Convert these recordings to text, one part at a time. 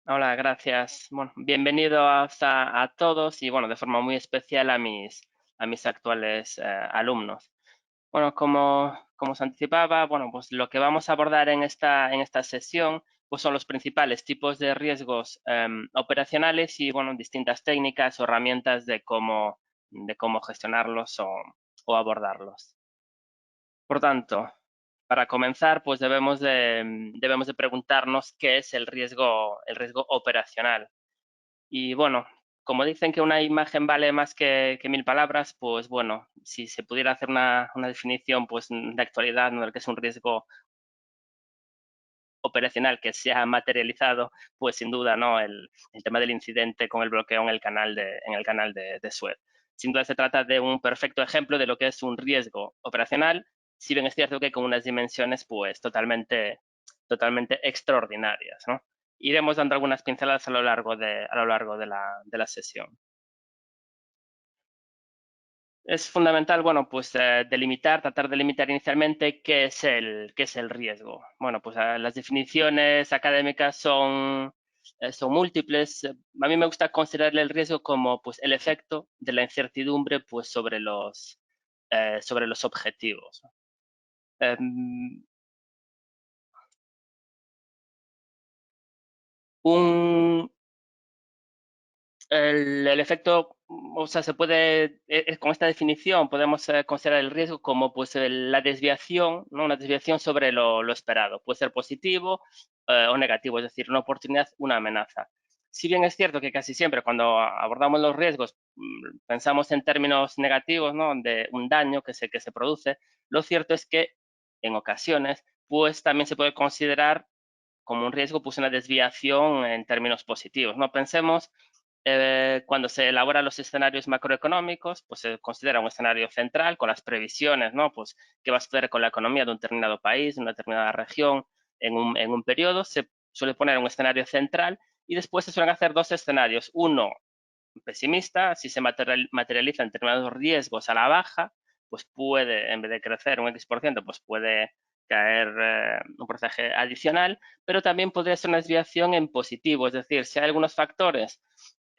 Hola, gracias. Bueno, bienvenidos a todos y bueno, de forma muy especial a mis actuales alumnos. Bueno, como se anticipaba, bueno, pues lo que vamos a abordar en esta sesión pues son los principales tipos de riesgos operacionales y bueno, distintas técnicas o herramientas de cómo gestionarlos o abordarlos. Por tanto, para comenzar, pues debemos de preguntarnos qué es el riesgo operacional. Y bueno, como dicen que una imagen vale más que mil palabras, pues bueno, si se pudiera hacer una definición pues de actualidad, ¿no?, de lo que es un riesgo operacional que se ha materializado, pues sin duda, ¿no?, el tema del incidente con el bloqueo en el canal de Suez. Sin duda se trata de un perfecto ejemplo de lo que es un riesgo operacional, si bien es cierto que con unas dimensiones pues totalmente extraordinarias, ¿no? Iremos dando algunas pinceladas a lo largo de la sesión. Es fundamental, bueno, pues tratar de delimitar inicialmente qué es el riesgo. Bueno, pues las definiciones académicas son múltiples. A mí me gusta considerar el riesgo como pues el efecto de la incertidumbre pues sobre los objetivos. Em, un, el efecto, o sea, con esta definición podemos considerar el riesgo como pues la desviación, ¿no? Una desviación sobre lo esperado. Puede ser positivo o negativo, es decir, una oportunidad, una amenaza. Si bien es cierto que casi siempre cuando abordamos los riesgos pensamos en términos negativos, ¿no?, de un daño que se produce, lo cierto es que en ocasiones pues también se puede considerar como un riesgo pues una desviación en términos positivos, ¿no? Pensemos cuando se elaboran los escenarios macroeconómicos, pues se considera un escenario central con las previsiones, ¿no? Pues qué va a suceder con la economía de un determinado país, de una determinada región en un periodo. Se suele poner un escenario central y después se suelen hacer dos escenarios. Uno pesimista, si se materializan determinados riesgos a la baja, pues puede, en vez de crecer un X%, pues puede caer un porcentaje adicional, pero también podría ser una desviación en positivo, es decir, si hay algunos factores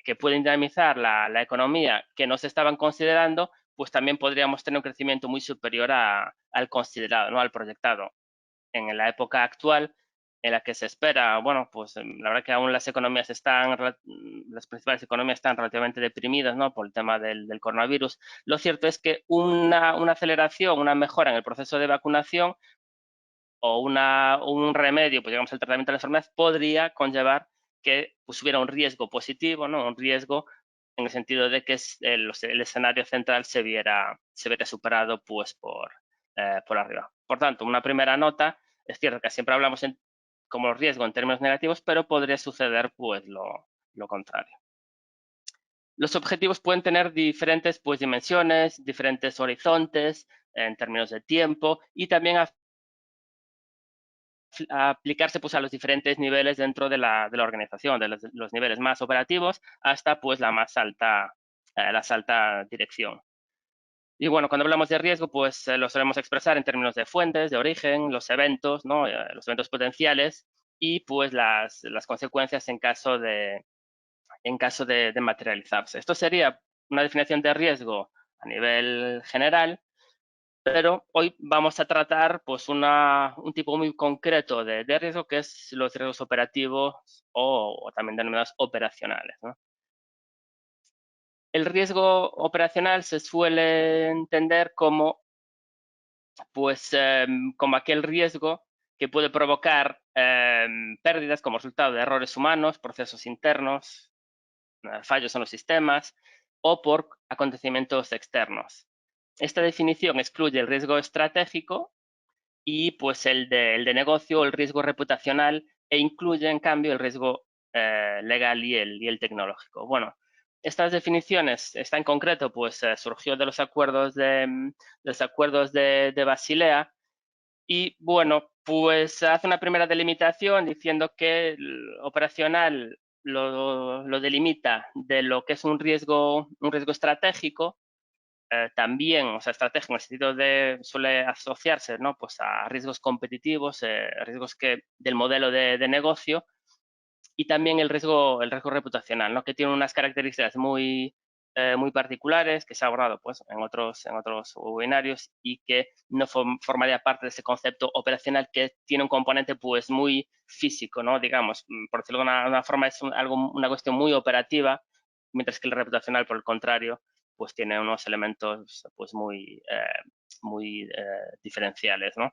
que pueden dinamizar la economía que no se estaban considerando, pues también podríamos tener un crecimiento muy superior al considerado, ¿no?, al proyectado. En la época actual, en la que se espera, bueno, pues la verdad que aún las principales economías están relativamente deprimidas, ¿no?, por el tema del coronavirus. Lo cierto es que una aceleración, una mejora en el proceso de vacunación o un remedio, pues digamos el tratamiento de la enfermedad, podría conllevar que pues, hubiera un riesgo positivo, ¿no?, un riesgo en el sentido de que el escenario central se viera superado pues por arriba. Por tanto, una primera nota, es cierto que siempre hablamos como riesgo en términos negativos, pero podría suceder pues lo contrario. Los objetivos pueden tener diferentes pues, dimensiones, diferentes horizontes en términos de tiempo y también aplicarse pues, a los diferentes niveles dentro de la organización, de los niveles más operativos hasta pues, la alta dirección. Y bueno, cuando hablamos de riesgo, pues lo solemos expresar en términos de fuentes, de origen, los eventos, ¿no?, los eventos potenciales y pues las consecuencias en caso de materializarse. Esto sería una definición de riesgo a nivel general, pero hoy vamos a tratar pues un tipo muy concreto de riesgo, que es los riesgos operativos o también denominados operacionales, ¿no? El riesgo operacional se suele entender como aquel riesgo que puede provocar pérdidas como resultado de errores humanos, procesos internos, fallos en los sistemas o por acontecimientos externos. Esta definición excluye el riesgo estratégico y pues el de negocio o el riesgo reputacional, e incluye en cambio el riesgo legal y el tecnológico. Bueno, estas definiciones, esta en concreto, pues surgió de los acuerdos de Basilea y bueno, pues hace una primera delimitación diciendo que el operacional lo delimita de lo que es un riesgo estratégico, también, o sea, estratégico en el sentido de suele asociarse, ¿no?, pues a riesgos competitivos, riesgos del modelo de negocio, y también el riesgo reputacional, ¿no? Que tiene unas características muy particulares que se ha abordado pues, en otros webinarios y que no formaría parte de ese concepto operacional que tiene un componente pues, muy físico, ¿no? Digamos, por decirlo de una forma, es una cuestión muy operativa, mientras que el reputacional, por el contrario, pues tiene unos elementos pues, muy diferenciales, ¿no?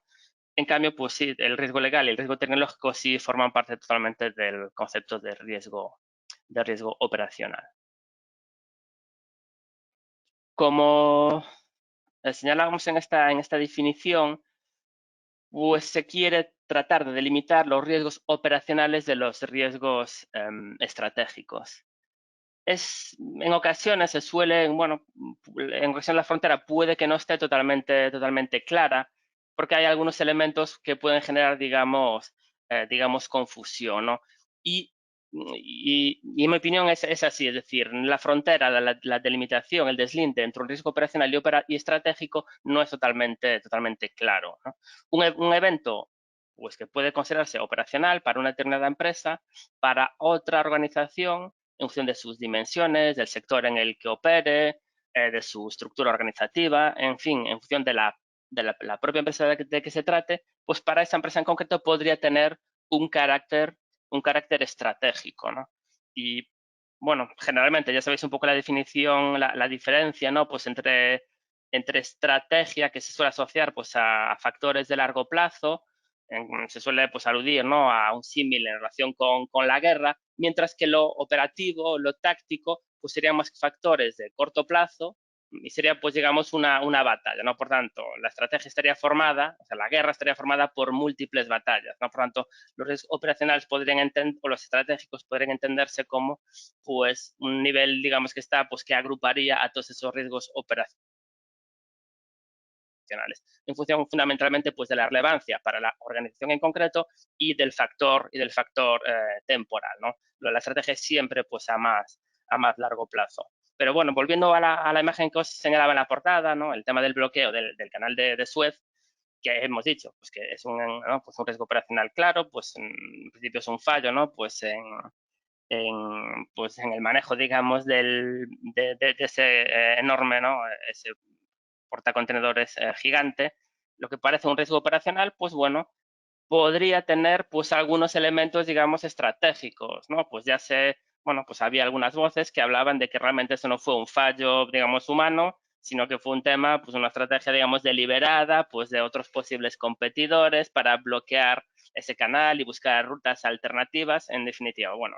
En cambio, pues sí, el riesgo legal y el riesgo tecnológico sí forman parte totalmente del concepto de riesgo operacional. Como señalábamos en esta definición, pues se quiere tratar de delimitar los riesgos operacionales de los riesgos estratégicos. En ocasiones se suele, bueno, en ocasiones la frontera puede que no esté totalmente clara, porque hay algunos elementos que pueden generar, digamos, confusión, ¿no? Y en mi opinión es así, es decir, la frontera, la delimitación, el deslinde entre un riesgo operacional y estratégico no es totalmente claro, ¿no? Un evento pues, que puede considerarse operacional para una determinada empresa, para otra organización, en función de sus dimensiones, del sector en el que opere, de su estructura organizativa, en fin, en función de la propia empresa de que se trate, pues para esa empresa en concreto podría tener un carácter estratégico, ¿no? Y bueno, generalmente ya sabéis un poco la definición, la diferencia, ¿no? Pues entre estrategia, que se suele asociar pues a factores de largo plazo, se suele pues aludir, ¿no? A un símil en relación con la guerra, mientras que lo operativo, lo táctico, pues serían más factores de corto plazo y sería, pues, digamos, una batalla, ¿no? Por tanto, la estrategia estaría formada, o sea, la guerra estaría formada por múltiples batallas, ¿no? Por tanto, los riesgos operacionales o los estratégicos podrían entenderse como, pues, un nivel, digamos, que está, pues, que agruparía a todos esos riesgos operacionales en función fundamentalmente pues de la relevancia para la organización en concreto y del factor temporal, ¿no? La estrategia es siempre pues a más largo plazo. Pero bueno, volviendo a la imagen que os señalaba en la portada, ¿no? El tema del bloqueo del canal de Suez, que hemos dicho, pues que es ¿no? Pues un riesgo operacional claro, pues en principio es un fallo, ¿no? Pues pues en el manejo, digamos, de ese enorme, ¿no? Ese portacontenedores gigante, lo que parece un riesgo operacional, pues bueno, podría tener pues algunos elementos, digamos, estratégicos, ¿no? Pues ya sé, bueno, pues había algunas voces que hablaban de que realmente eso no fue un fallo, digamos, humano, sino que fue un tema, pues una estrategia, digamos, deliberada, pues de otros posibles competidores para bloquear ese canal y buscar rutas alternativas. En definitiva, bueno,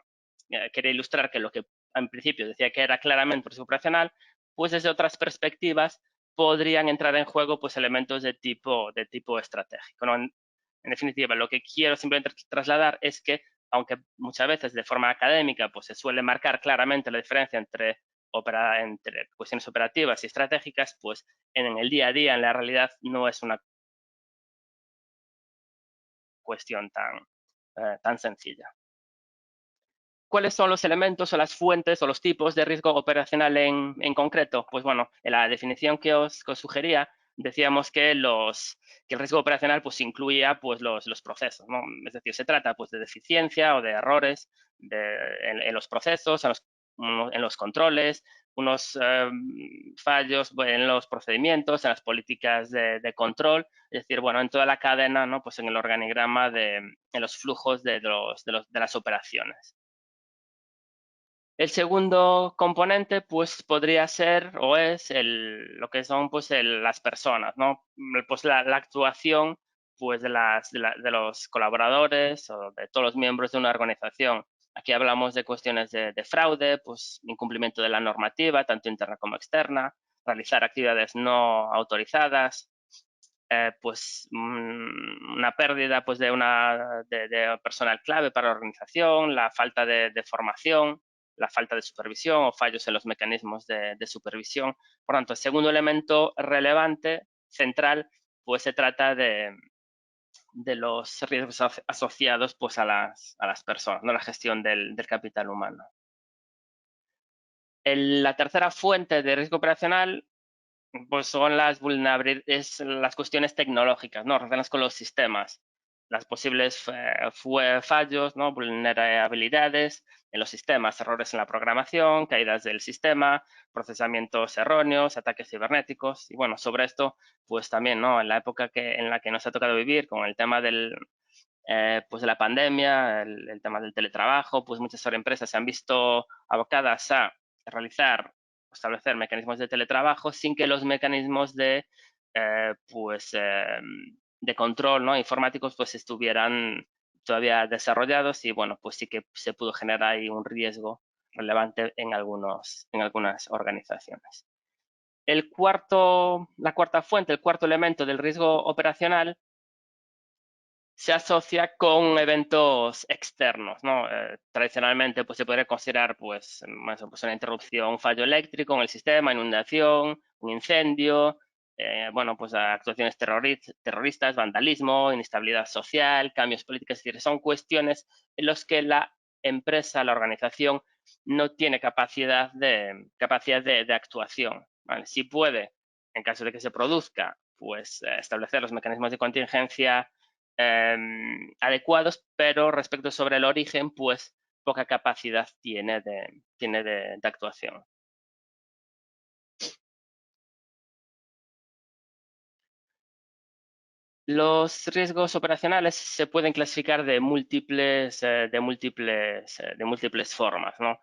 quería ilustrar que lo que en principio decía que era claramente un riesgo operacional, pues desde otras perspectivas podrían entrar en juego pues elementos de tipo estratégico, ¿no? En definitiva, lo que quiero simplemente trasladar es que, aunque muchas veces de forma académica pues se suele marcar claramente la diferencia entre cuestiones operativas y estratégicas, pues en el día a día, en la realidad, no es una cuestión tan sencilla. ¿Cuáles son los elementos o las fuentes o los tipos de riesgo operacional en concreto? Pues bueno, en la definición que os sugería, decíamos que el riesgo operacional pues incluía pues los procesos, ¿no? Es decir, se trata pues de deficiencia o de errores en los procesos, en los controles, unos fallos en los procedimientos, en las políticas de control, es decir, bueno, en toda la cadena, ¿no? Pues en el organigrama en los flujos de las operaciones. El segundo componente, pues, podría ser o es lo que son, pues, las personas, ¿no? Pues la actuación, pues, de los colaboradores o de todos los miembros de una organización. Aquí hablamos de cuestiones de fraude, pues, incumplimiento de la normativa, tanto interna como externa, realizar actividades no autorizadas, pues, una pérdida, pues, de personal clave para la organización, la falta de formación, la falta de supervisión o fallos en los mecanismos de supervisión. Por tanto, el segundo elemento relevante, central, pues se trata de los riesgos asociados pues, a las personas, ¿no? La gestión del capital humano. La tercera fuente de riesgo operacional pues son las cuestiones tecnológicas, ¿no? Relacionadas con los sistemas. las posibles fallos, ¿no? Vulnerabilidades en los sistemas, errores en la programación, caídas del sistema, procesamientos erróneos, ataques cibernéticos. Y bueno, sobre esto, pues también, ¿no? En la época en la que nos ha tocado vivir con el tema pues de la pandemia, el tema del teletrabajo, pues muchas empresas se han visto abocadas a realizar, establecer mecanismos de teletrabajo sin que los mecanismos de control, ¿no? informáticos pues estuvieran todavía desarrollados y bueno, pues sí que se pudo generar ahí un riesgo relevante en algunas organizaciones. La cuarta fuente, el cuarto elemento del riesgo operacional se asocia con eventos externos, ¿no? Tradicionalmente pues, se podría considerar pues una interrupción, un fallo eléctrico en el sistema, inundación, un incendio, bueno, pues actuaciones terroristas, vandalismo, inestabilidad social, cambios políticos, es decir, son cuestiones en las que la empresa, la organización, no tiene capacidad de actuación. ¿Vale? Si puede, en caso de que se produzca, pues establecer los mecanismos de contingencia adecuados, pero respecto sobre el origen, pues poca capacidad tiene de actuación. Los riesgos operacionales se pueden clasificar de múltiples formas, ¿no?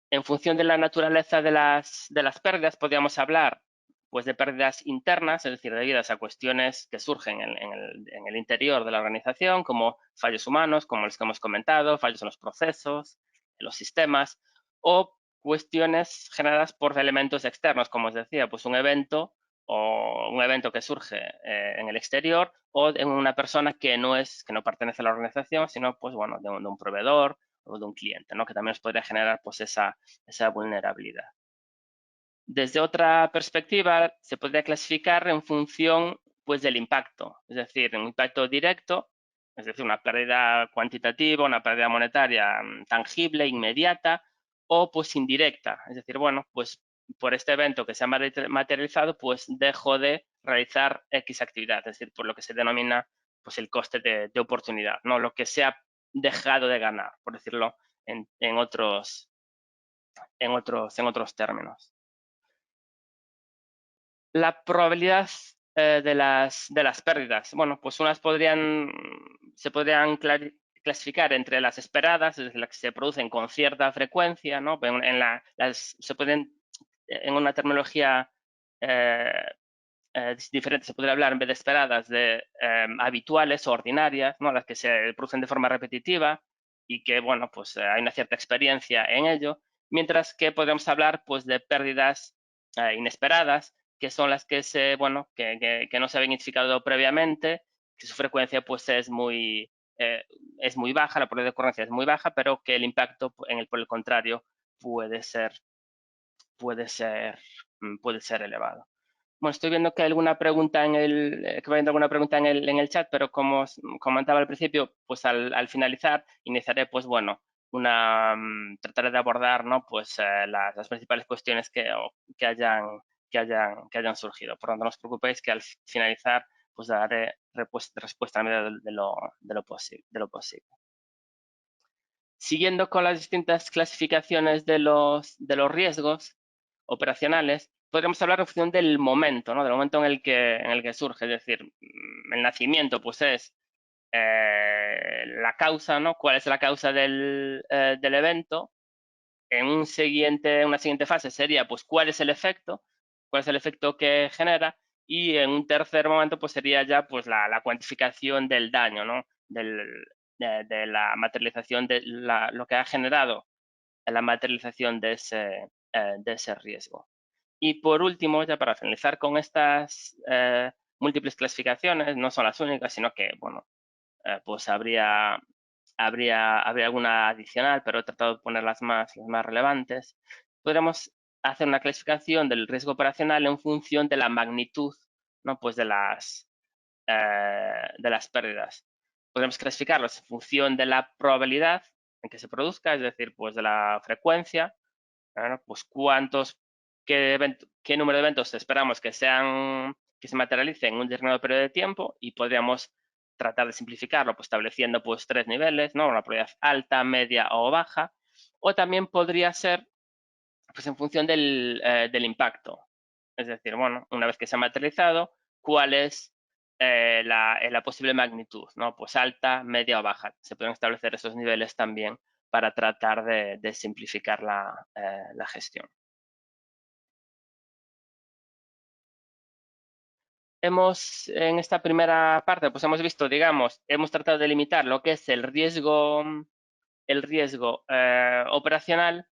En función de la naturaleza de las pérdidas, podríamos hablar pues, de pérdidas internas, es decir, debidas a cuestiones que surgen en el interior de la organización, como fallos humanos, como los que hemos comentado, fallos en los procesos, en los sistemas, o cuestiones generadas por elementos externos, como os decía, pues un evento que surge en el exterior o en una persona que no pertenece a la organización, sino pues bueno, de un proveedor o de un cliente, ¿no? Que también nos podría generar pues esa vulnerabilidad. Desde otra perspectiva, se podría clasificar en función pues del impacto, es decir, un impacto directo, es decir, una pérdida cuantitativa, una pérdida monetaria tangible, inmediata, o pues indirecta, es decir, bueno, pues por este evento que se ha materializado, pues dejo de realizar X actividad, es decir, por lo que se denomina pues el coste de oportunidad, ¿no? Lo que se ha dejado de ganar, por decirlo en otros términos. La probabilidad de las pérdidas. Bueno, pues unas se podrían clasificar entre las esperadas, es decir, las que se producen con cierta frecuencia, ¿no? Se pueden, en una terminología diferente, se podría hablar en vez de esperadas de habituales o ordinarias, ¿no? Las que se producen de forma repetitiva y que, bueno, pues hay una cierta experiencia en ello, mientras que podríamos hablar pues de pérdidas inesperadas, que son las que que no se habían identificado previamente, que su frecuencia pues es muy baja, la probabilidad de ocurrencia es muy baja, pero que el impacto por el contrario puede ser elevado. Bueno, estoy viendo que hay alguna pregunta en el chat, pero como os comentaba al principio, pues al finalizar iniciaré, pues bueno, trataré de abordar, ¿no? Pues las principales cuestiones que hayan surgido. Por lo tanto, no os preocupéis que al finalizar, pues daré respuesta a medida de lo posible. Siguiendo con las distintas clasificaciones de los riesgos operacionales, podríamos hablar en función del momento, ¿no? Del momento en el que surge. Es decir, el nacimiento pues es la causa, ¿no? ¿Cuál es la causa del evento? En una siguiente fase sería pues cuál es el efecto que genera, y en un tercer momento pues sería ya pues la cuantificación del daño, ¿no? De la materialización de lo que ha generado la materialización de ese riesgo. Y por último, ya para finalizar con estas múltiples clasificaciones, no son las únicas, sino que, bueno, pues habría alguna adicional, pero he tratado de poner las más relevantes. Podríamos hacer una clasificación del riesgo operacional en función de la magnitud, ¿no? Pues de las pérdidas. Podemos clasificarlos en función de la probabilidad en que se produzca, es decir, pues de la frecuencia, ¿no? Pues qué número de eventos esperamos que se materialicen en un determinado periodo de tiempo, y podríamos tratar de simplificarlo, pues estableciendo pues 3 niveles, ¿no? Una probabilidad alta, media o baja. O también podría ser pues en función del impacto. Es decir, bueno, una vez que se ha materializado, ¿cuál es la posible magnitud? ¿No? Pues alta, media o baja. Se pueden establecer esos niveles también para tratar de simplificar la gestión. En esta primera parte, pues hemos visto, digamos, hemos tratado de limitar lo que es el riesgo operacional.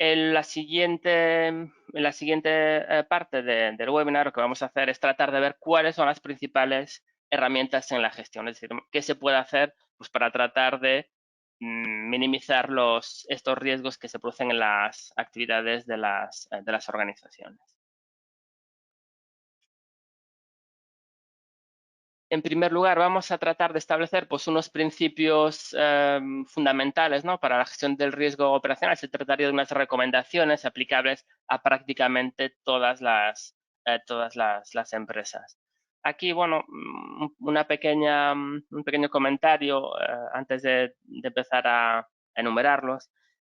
En la siguiente parte del webinar lo que vamos a hacer es tratar de ver cuáles son las principales herramientas en la gestión, es decir, qué se puede hacer pues, para tratar de minimizar estos riesgos que se producen en las actividades de las organizaciones. En primer lugar, vamos a tratar de establecer pues, unos principios fundamentales, ¿no? Para la gestión del riesgo operacional. Se trataría de unas recomendaciones aplicables a prácticamente todas las empresas. Aquí, bueno, un pequeño comentario antes de empezar a enumerarlos.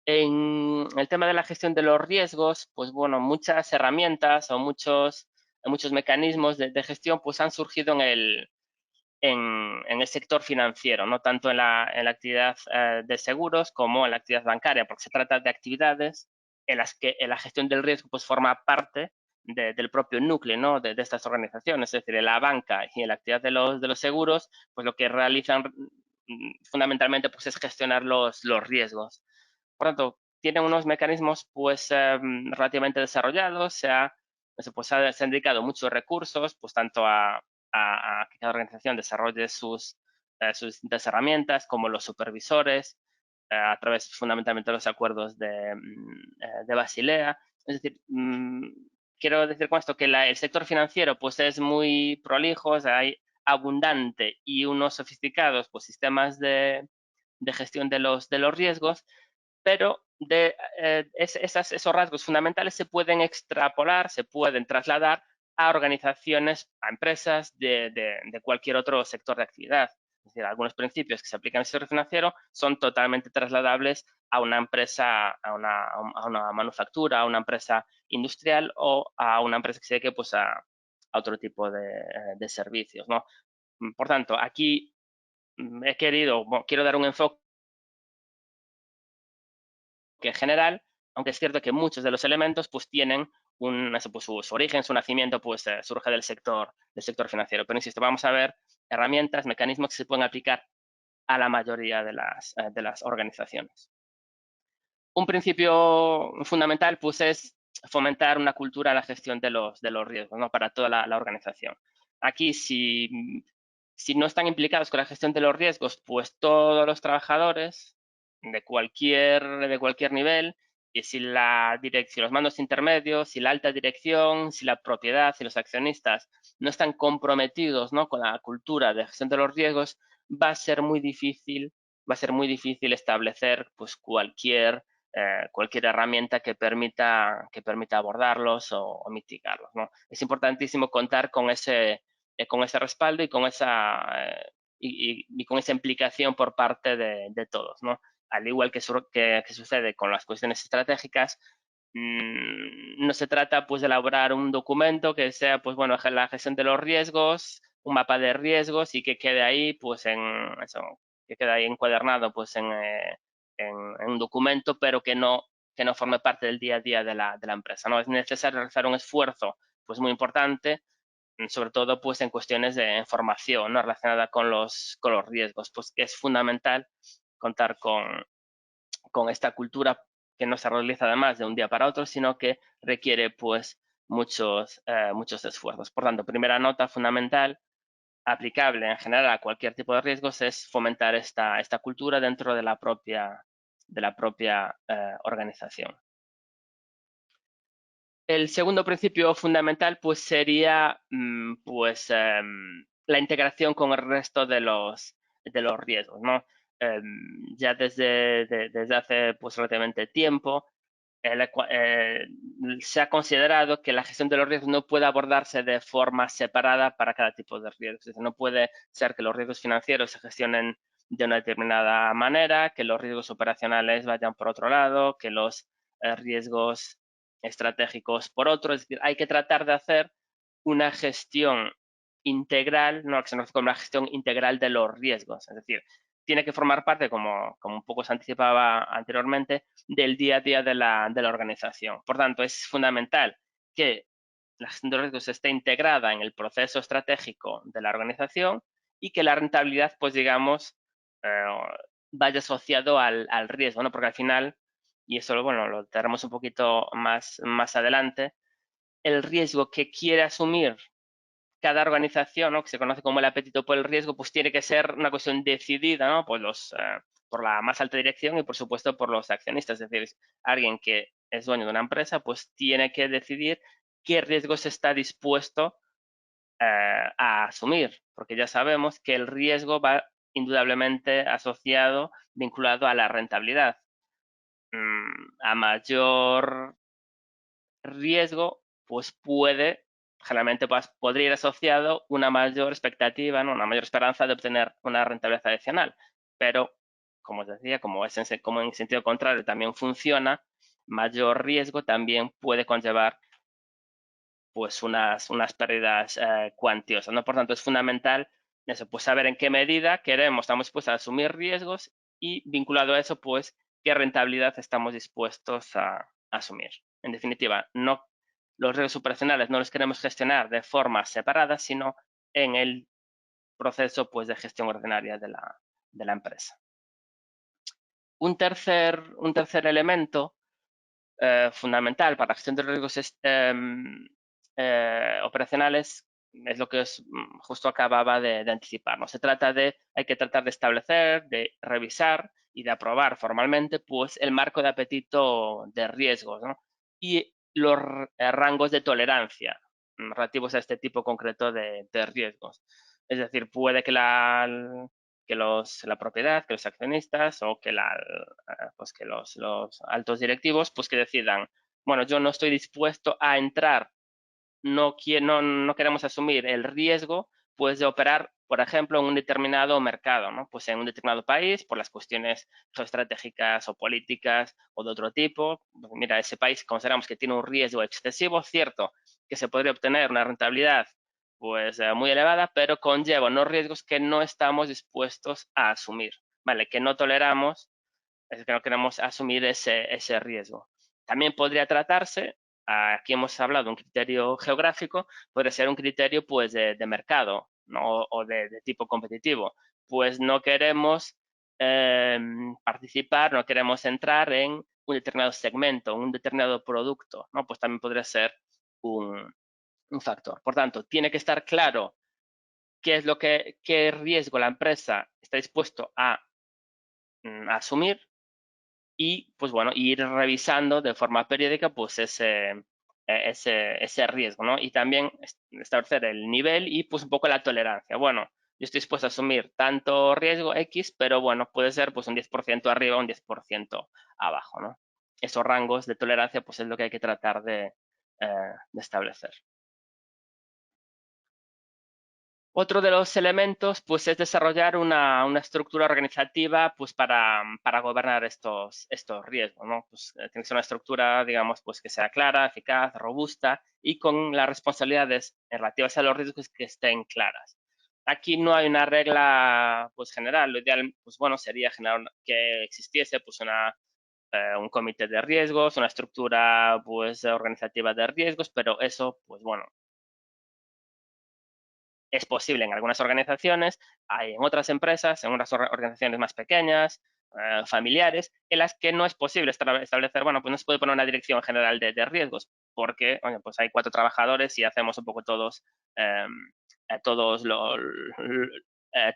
En el tema de la gestión de los riesgos, pues bueno, muchas herramientas o muchos mecanismos de gestión pues han surgido en el sector financiero, no tanto en la actividad de seguros como en la actividad bancaria, porque se trata de actividades en las que la gestión del riesgo pues, forma parte del propio núcleo, ¿no? de estas organizaciones, es decir, en la banca y en la actividad de los seguros, pues lo que realizan fundamentalmente pues, es gestionar los riesgos. Por tanto, tienen unos mecanismos pues, relativamente desarrollados, se han dedicado muchos recursos, pues tanto a que cada organización desarrolle sus distintas herramientas, como los supervisores, a través fundamentalmente de los acuerdos de Basilea. Es decir, quiero decir con esto que el sector financiero pues, es muy prolijo, o sea, hay abundante y unos sofisticados pues, sistemas de gestión de los riesgos, pero esos rasgos fundamentales se pueden extrapolar, se pueden trasladar a organizaciones, a empresas de cualquier otro sector de actividad. Es decir, algunos principios que se aplican en el sector financiero son totalmente trasladables a una empresa, a una manufactura, a una empresa industrial o a una empresa que se dedique pues, a otro tipo de servicios, ¿no? Por tanto, aquí quiero dar un enfoque general, aunque es cierto que muchos de los elementos pues tienen pues, su origen, su nacimiento pues surge del sector financiero. Pero insisto, vamos a ver herramientas, mecanismos que se pueden aplicar a la mayoría de las organizaciones. Un principio fundamental pues es fomentar una cultura de la gestión de los riesgos, ¿no? Para toda la organización. Aquí, si no están implicados con la gestión de los riesgos, pues todos los trabajadores de cualquier nivel, y si los mandos intermedios, si la alta dirección, si la propiedad, si los accionistas no están comprometidos, ¿no? con la cultura de gestión de los riesgos, va a ser muy difícil establecer pues, cualquier herramienta que permita abordarlos o mitigarlos, ¿no? Es importantísimo contar con ese respaldo y con esa implicación por parte de todos, ¿no? Al igual que sucede con las cuestiones estratégicas, no se trata pues de elaborar un documento que sea pues bueno la gestión de los riesgos, un mapa de riesgos y que quede ahí pues que quede ahí encuadernado pues en un documento, pero que no forme parte del día a día de la empresa, ¿no? Es necesario realizar un esfuerzo pues muy importante, sobre todo pues en cuestiones de formación, ¿no? relacionada con los riesgos, pues es fundamental contar con esta cultura que no se realiza además de un día para otro, sino que requiere pues muchos esfuerzos. Por tanto, primera nota fundamental, aplicable en general a cualquier tipo de riesgos, es fomentar esta cultura dentro de la propia organización. El segundo principio fundamental pues sería la integración con el resto de los riesgos, ¿no? Ya desde hace pues relativamente tiempo se ha considerado que la gestión de los riesgos no puede abordarse de forma separada para cada tipo de riesgos. Es decir, no puede ser que los riesgos financieros se gestionen de una determinada manera, que los riesgos operacionales vayan por otro lado, que los riesgos estratégicos por otro. Es decir, hay que tratar de hacer una gestión integral, no, que se conoce como la gestión integral de los riesgos. Es decir, tiene que formar parte, como un poco se anticipaba anteriormente, del día a día de la organización. Por tanto, es fundamental que la gestión de riesgos esté integrada en el proceso estratégico de la organización y que la rentabilidad, pues digamos, vaya asociado al riesgo, ¿no? Porque al final, y eso, bueno, lo tendremos un poquito más adelante, el riesgo que quiere asumir cada organización, ¿no?, que se conoce como el apetito por el riesgo, pues tiene que ser una cuestión decidida, ¿no?, por la más alta dirección y, por supuesto, por los accionistas. Es decir, alguien que es dueño de una empresa, pues tiene que decidir qué riesgos está dispuesto a asumir, porque ya sabemos que el riesgo va indudablemente asociado, vinculado a la rentabilidad. A mayor riesgo, pues generalmente podría ir asociado una mayor expectativa, ¿no?, una mayor esperanza de obtener una rentabilidad adicional. Pero, como os decía, como en sentido contrario también funciona, mayor riesgo también puede conllevar pues unas pérdidas cuantiosas, ¿no? Por tanto, es fundamental eso, pues saber en qué medida estamos dispuestos a asumir riesgos y, vinculado a eso, pues qué rentabilidad estamos dispuestos a asumir. En definitiva, los riesgos operacionales no los queremos gestionar de forma separada, sino en el proceso, pues, de gestión ordinaria de la empresa. Un tercer elemento fundamental para la gestión de riesgos operacionales es lo que justo acababa de anticipar, ¿no? Hay que tratar de establecer, de revisar y de aprobar formalmente, pues, el marco de apetito de riesgos, ¿no?, y los rangos de tolerancia relativos a este tipo concreto de riesgos. Es decir, puede que la propiedad, que los accionistas o pues que los altos directivos, pues que decidan, bueno, yo no estoy dispuesto a entrar, no queremos asumir el riesgo, pues, de operar, por ejemplo, en un determinado mercado, ¿no?, pues en un determinado país, por las cuestiones geoestratégicas o políticas o de otro tipo. Pues mira, ese país consideramos que tiene un riesgo excesivo, cierto, que se podría obtener una rentabilidad pues muy elevada, pero conlleva unos riesgos que no estamos dispuestos a asumir, ¿vale? Que no toleramos, es que no queremos asumir ese riesgo. También podría tratarse, aquí hemos hablado de un criterio geográfico, puede ser un criterio, pues, de mercado, ¿no?, o de tipo competitivo. Pues no queremos participar, no queremos entrar en un determinado segmento, un determinado producto, ¿no? Pues también podría ser un factor. Por tanto, tiene que estar claro qué riesgo la empresa está dispuesto a asumir y, pues bueno, ir revisando de forma periódica, pues ese riesgo, ¿no? Y también establecer el nivel y, pues, un poco la tolerancia. Bueno, yo estoy dispuesto a asumir tanto riesgo X, pero bueno, puede ser, pues, un 10% arriba, un 10% abajo, ¿no? Esos rangos de tolerancia, pues, es lo que hay que tratar de establecer. Otro de los elementos, pues, es desarrollar una estructura organizativa, pues, para gobernar estos riesgos, ¿no? Pues, tiene que ser una estructura, digamos, pues, que sea clara, eficaz, robusta y con las responsabilidades relativas a los riesgos que estén claras. Aquí no hay una regla, pues, general. Lo ideal, pues, bueno, sería que existiese, pues, un comité de riesgos, una estructura, pues, organizativa de riesgos, pero eso, pues, bueno, es posible en algunas organizaciones, hay en otras empresas, en unas organizaciones más pequeñas, familiares, en las que no es posible establecer, bueno, pues no se puede poner una dirección general de riesgos, porque, oye, pues hay 4 trabajadores y hacemos un poco todos, todos,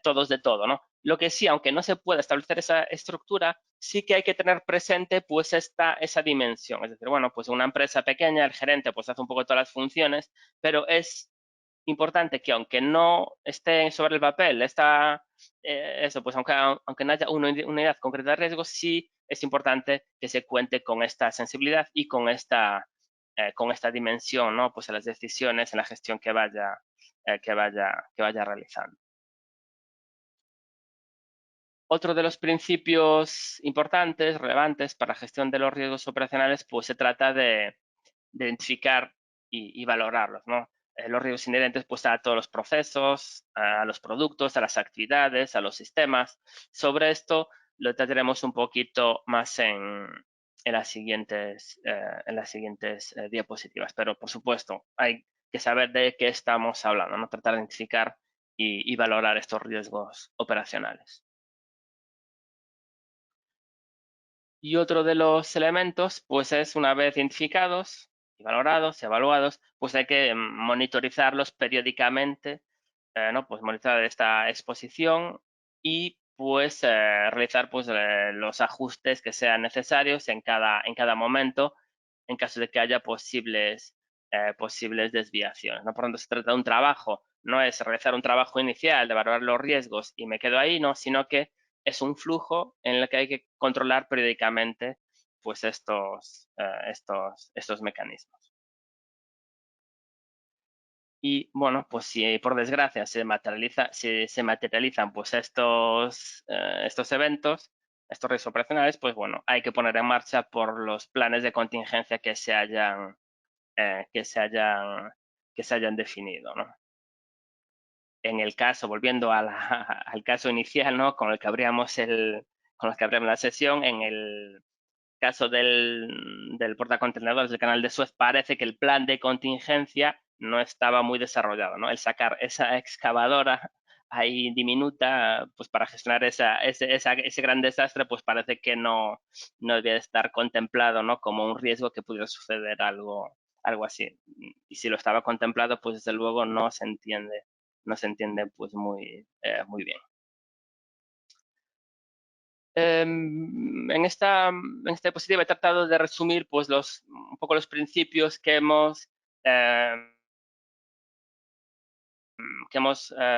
todos de todo, ¿no? Lo que sí, aunque no se pueda establecer esa estructura, sí que hay que tener presente, pues, esa dimensión. Es decir, bueno, pues una empresa pequeña, el gerente, pues, hace un poco todas las funciones, pero es importante que, aunque no esté sobre el papel, eso, pues, aunque no haya una unidad concreta de riesgos, sí es importante que se cuente con esta sensibilidad y con esta dimensión, ¿no? Pues en las decisiones, en la gestión que vaya realizando. Otro de los principios importantes, relevantes para la gestión de los riesgos operacionales, pues se trata de identificar y valorarlos, ¿no? Los riesgos inherentes pues a todos los procesos, a los productos, a las actividades, a los sistemas. Sobre esto lo trataremos un poquito más en las siguientes diapositivas, pero por supuesto hay que saber de qué estamos hablando, ¿no? Tratar de identificar y valorar estos riesgos operacionales. Y otro de los elementos, pues es una vez identificados y valorados, evaluados, pues hay que monitorizarlos periódicamente, ¿no? Pues monitorizar esta exposición y pues realizar pues los ajustes que sean necesarios en cada momento en caso de que haya posibles desviaciones, ¿no? Por lo tanto, se trata de un trabajo, no es realizar un trabajo inicial de valorar los riesgos y me quedo ahí, no, sino que es un flujo en el que hay que controlar periódicamente pues estos mecanismos. Y bueno, pues si por desgracia se materializan pues estos eventos, estos riesgos operacionales, pues bueno, hay que poner en marcha por los planes de contingencia que se hayan definido, ¿no? En el caso, volviendo al caso inicial, ¿no? Con el que abríamos la sesión, en el caso del portacontenedores del canal de Suez, parece que el plan de contingencia no estaba muy desarrollado, ¿no? El sacar esa excavadora ahí diminuta, pues para gestionar ese gran desastre, pues parece que no debía estar contemplado, ¿no? Como un riesgo que pudiera suceder algo así. Y si lo estaba contemplado, pues desde luego no se entiende pues muy bien. En esta diapositiva he tratado de resumir pues un poco los principios que hemos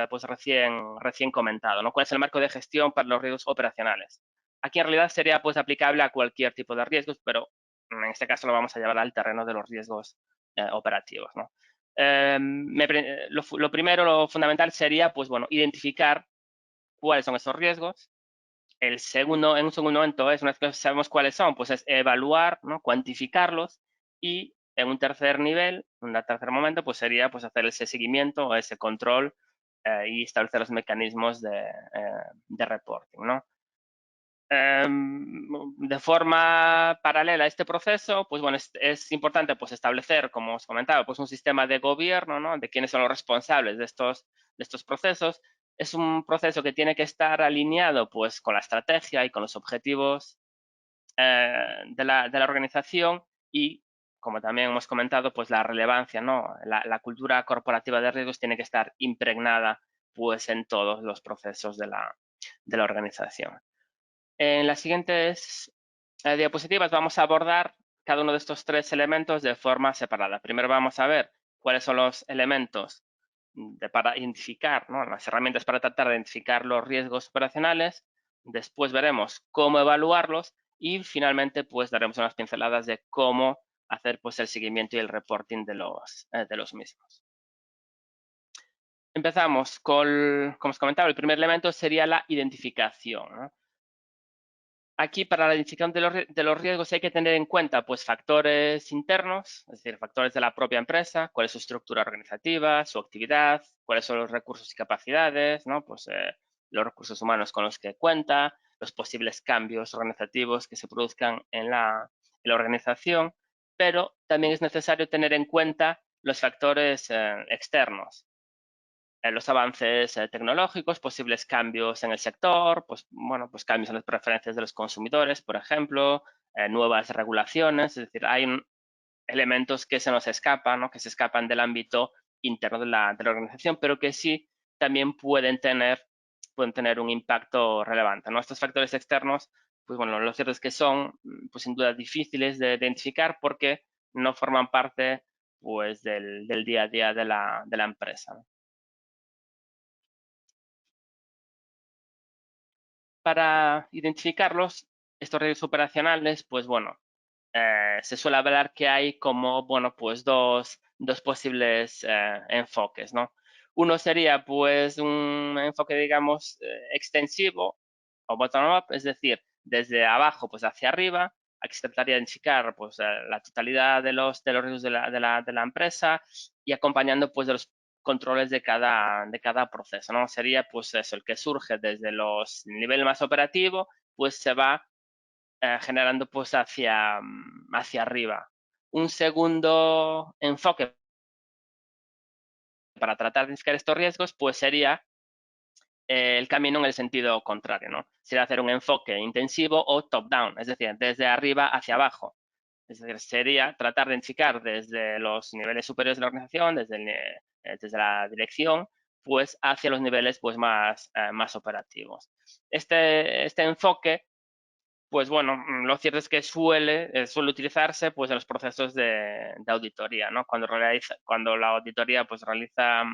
pues recién comentado, ¿no? ¿Cuál es el marco de gestión para los riesgos operacionales? Aquí en realidad sería pues aplicable a cualquier tipo de riesgos, pero en este caso lo vamos a llevar al terreno de los riesgos operativos, ¿no? Lo primero, lo fundamental sería pues bueno, identificar cuáles son esos riesgos. En un segundo momento es, una vez que sabemos cuáles son, pues es evaluar, ¿no? Cuantificarlos, y en un tercer nivel, un tercer momento, pues sería pues hacer ese seguimiento o ese control y establecer los mecanismos de reporting, ¿no? De forma paralela a este proceso, pues bueno, es importante pues establecer, como os comentaba, pues un sistema de gobierno, ¿no? De quiénes son los responsables de estos procesos. Es un proceso que tiene que estar alineado pues con la estrategia y con los objetivos de la organización y, como también hemos comentado, pues la relevancia, ¿no? La cultura corporativa de riesgos tiene que estar impregnada pues en todos los procesos de la organización. En las siguientes diapositivas vamos a abordar cada uno de estos tres elementos de forma separada. Primero vamos a ver cuáles son los elementos para identificar, ¿no? Las herramientas para tratar de identificar los riesgos operacionales. Después veremos cómo evaluarlos y finalmente pues daremos unas pinceladas de cómo hacer pues el seguimiento y el reporting de los mismos. Empezamos como os comentaba, el primer elemento sería la identificación, ¿no? Aquí, para la identificación de los riesgos, hay que tener en cuenta pues, factores internos, es decir, factores de la propia empresa, cuál es su estructura organizativa, su actividad, cuáles son los recursos y capacidades, ¿no? Pues, los recursos humanos con los que cuenta, los posibles cambios organizativos que se produzcan en la organización, pero también es necesario tener en cuenta los factores externos, los avances tecnológicos, posibles cambios en el sector, pues bueno, pues cambios en las preferencias de los consumidores, por ejemplo, nuevas regulaciones, es decir, hay elementos que se nos escapan, ¿no? Que se escapan del ámbito interno de la organización, pero que sí también pueden tener un impacto relevante, ¿no? Estos factores externos, pues bueno, lo cierto es que son, pues sin duda, difíciles de identificar porque no forman parte, pues, del día a día de la empresa, ¿no? Para identificarlos, estos riesgos operacionales, pues bueno, se suele hablar que hay como, bueno, pues dos posibles enfoques, ¿no? Uno sería, pues, un enfoque, digamos, extensivo o bottom-up, es decir, desde abajo, pues, hacia arriba. Aquí se trataría de identificar, pues, la totalidad de los riesgos de la empresa y acompañando, pues, de los controles de cada proceso, ¿no? Sería, pues, eso, el que surge desde los nivel más operativo, pues, se va generando pues hacia arriba. Un segundo enfoque para tratar de identificar estos riesgos pues sería el camino en el sentido contrario, ¿no? Sería hacer un enfoque intensivo o top-down, es decir, desde arriba hacia abajo. Es decir, sería tratar de identificar desde los niveles superiores de la organización, desde la dirección, pues hacia los niveles pues más operativos. Este enfoque pues bueno, lo cierto es que suele utilizarse pues en los procesos de auditoría, ¿no? Cuando la auditoría pues realiza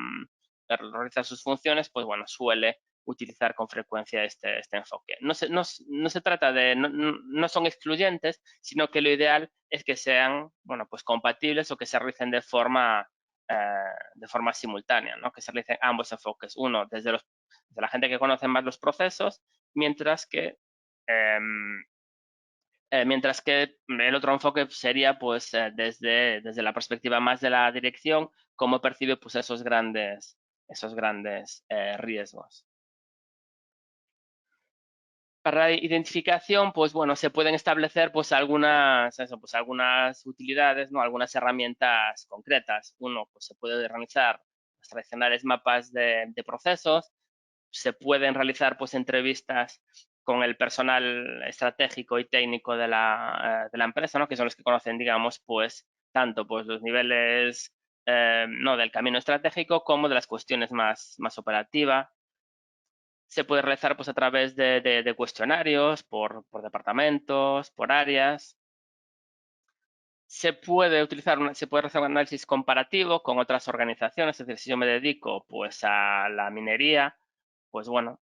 sus funciones, pues bueno, suele utilizar con frecuencia este enfoque. No se trata de, no son excluyentes, sino que lo ideal es que sean, bueno, pues compatibles o que se realicen de forma simultánea, ¿no? Que se realicen ambos enfoques. Uno, desde la gente que conoce más los procesos, mientras que el otro enfoque sería pues desde la perspectiva más de la dirección, cómo percibe pues esos grandes riesgos. Para la identificación, pues bueno, se pueden establecer pues algunas utilidades, ¿no? Algunas herramientas concretas. Uno, pues se puede realizar los tradicionales mapas de procesos, se pueden realizar pues entrevistas con el personal estratégico y técnico de la empresa, ¿no? Que son los que conocen, digamos, pues tanto pues los niveles no del camino estratégico como de las cuestiones más operativas. Se puede realizar pues a través de cuestionarios por departamentos, por áreas. Se puede realizar un análisis comparativo con otras organizaciones, es decir, si yo me dedico pues a la minería, pues bueno,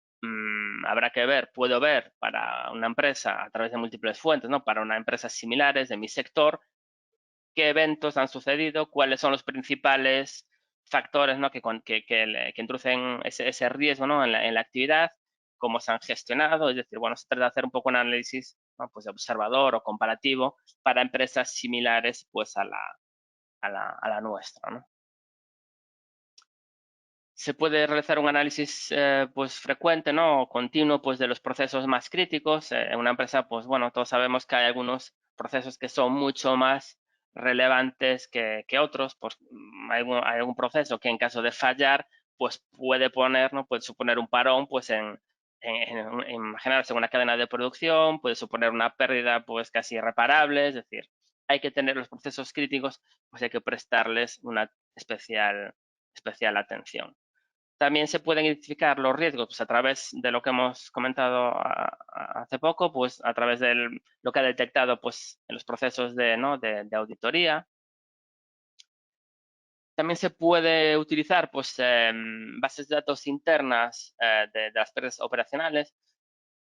habrá que ver, puedo ver para una empresa a través de múltiples fuentes, ¿no? Para una empresa similares de mi sector, qué eventos han sucedido, cuáles son los principales factores, ¿no? que introducen ese riesgo, ¿no? en la actividad, cómo se han gestionado, es decir, bueno, se trata de hacer un poco un análisis, ¿no? Pues de observador o comparativo para empresas similares pues a la nuestra, ¿no? Se puede realizar un análisis pues frecuente, ¿no? O continuo pues de los procesos más críticos. En una empresa, pues bueno, todos sabemos que hay algunos procesos que son mucho más relevantes que otros. Pues hay algún proceso que en caso de fallar, pues puede poner, ¿no? Puede suponer un parón, pues imaginarse una cadena de producción, puede suponer una pérdida pues casi irreparable. Es decir, hay que tener los procesos críticos, pues hay que prestarles una especial atención. También se pueden identificar los riesgos pues, a través de lo que hemos comentado hace poco, pues a través de lo que ha detectado pues, en los procesos ¿no? de auditoría. También se puede utilizar pues, bases de datos internas de las redes operacionales.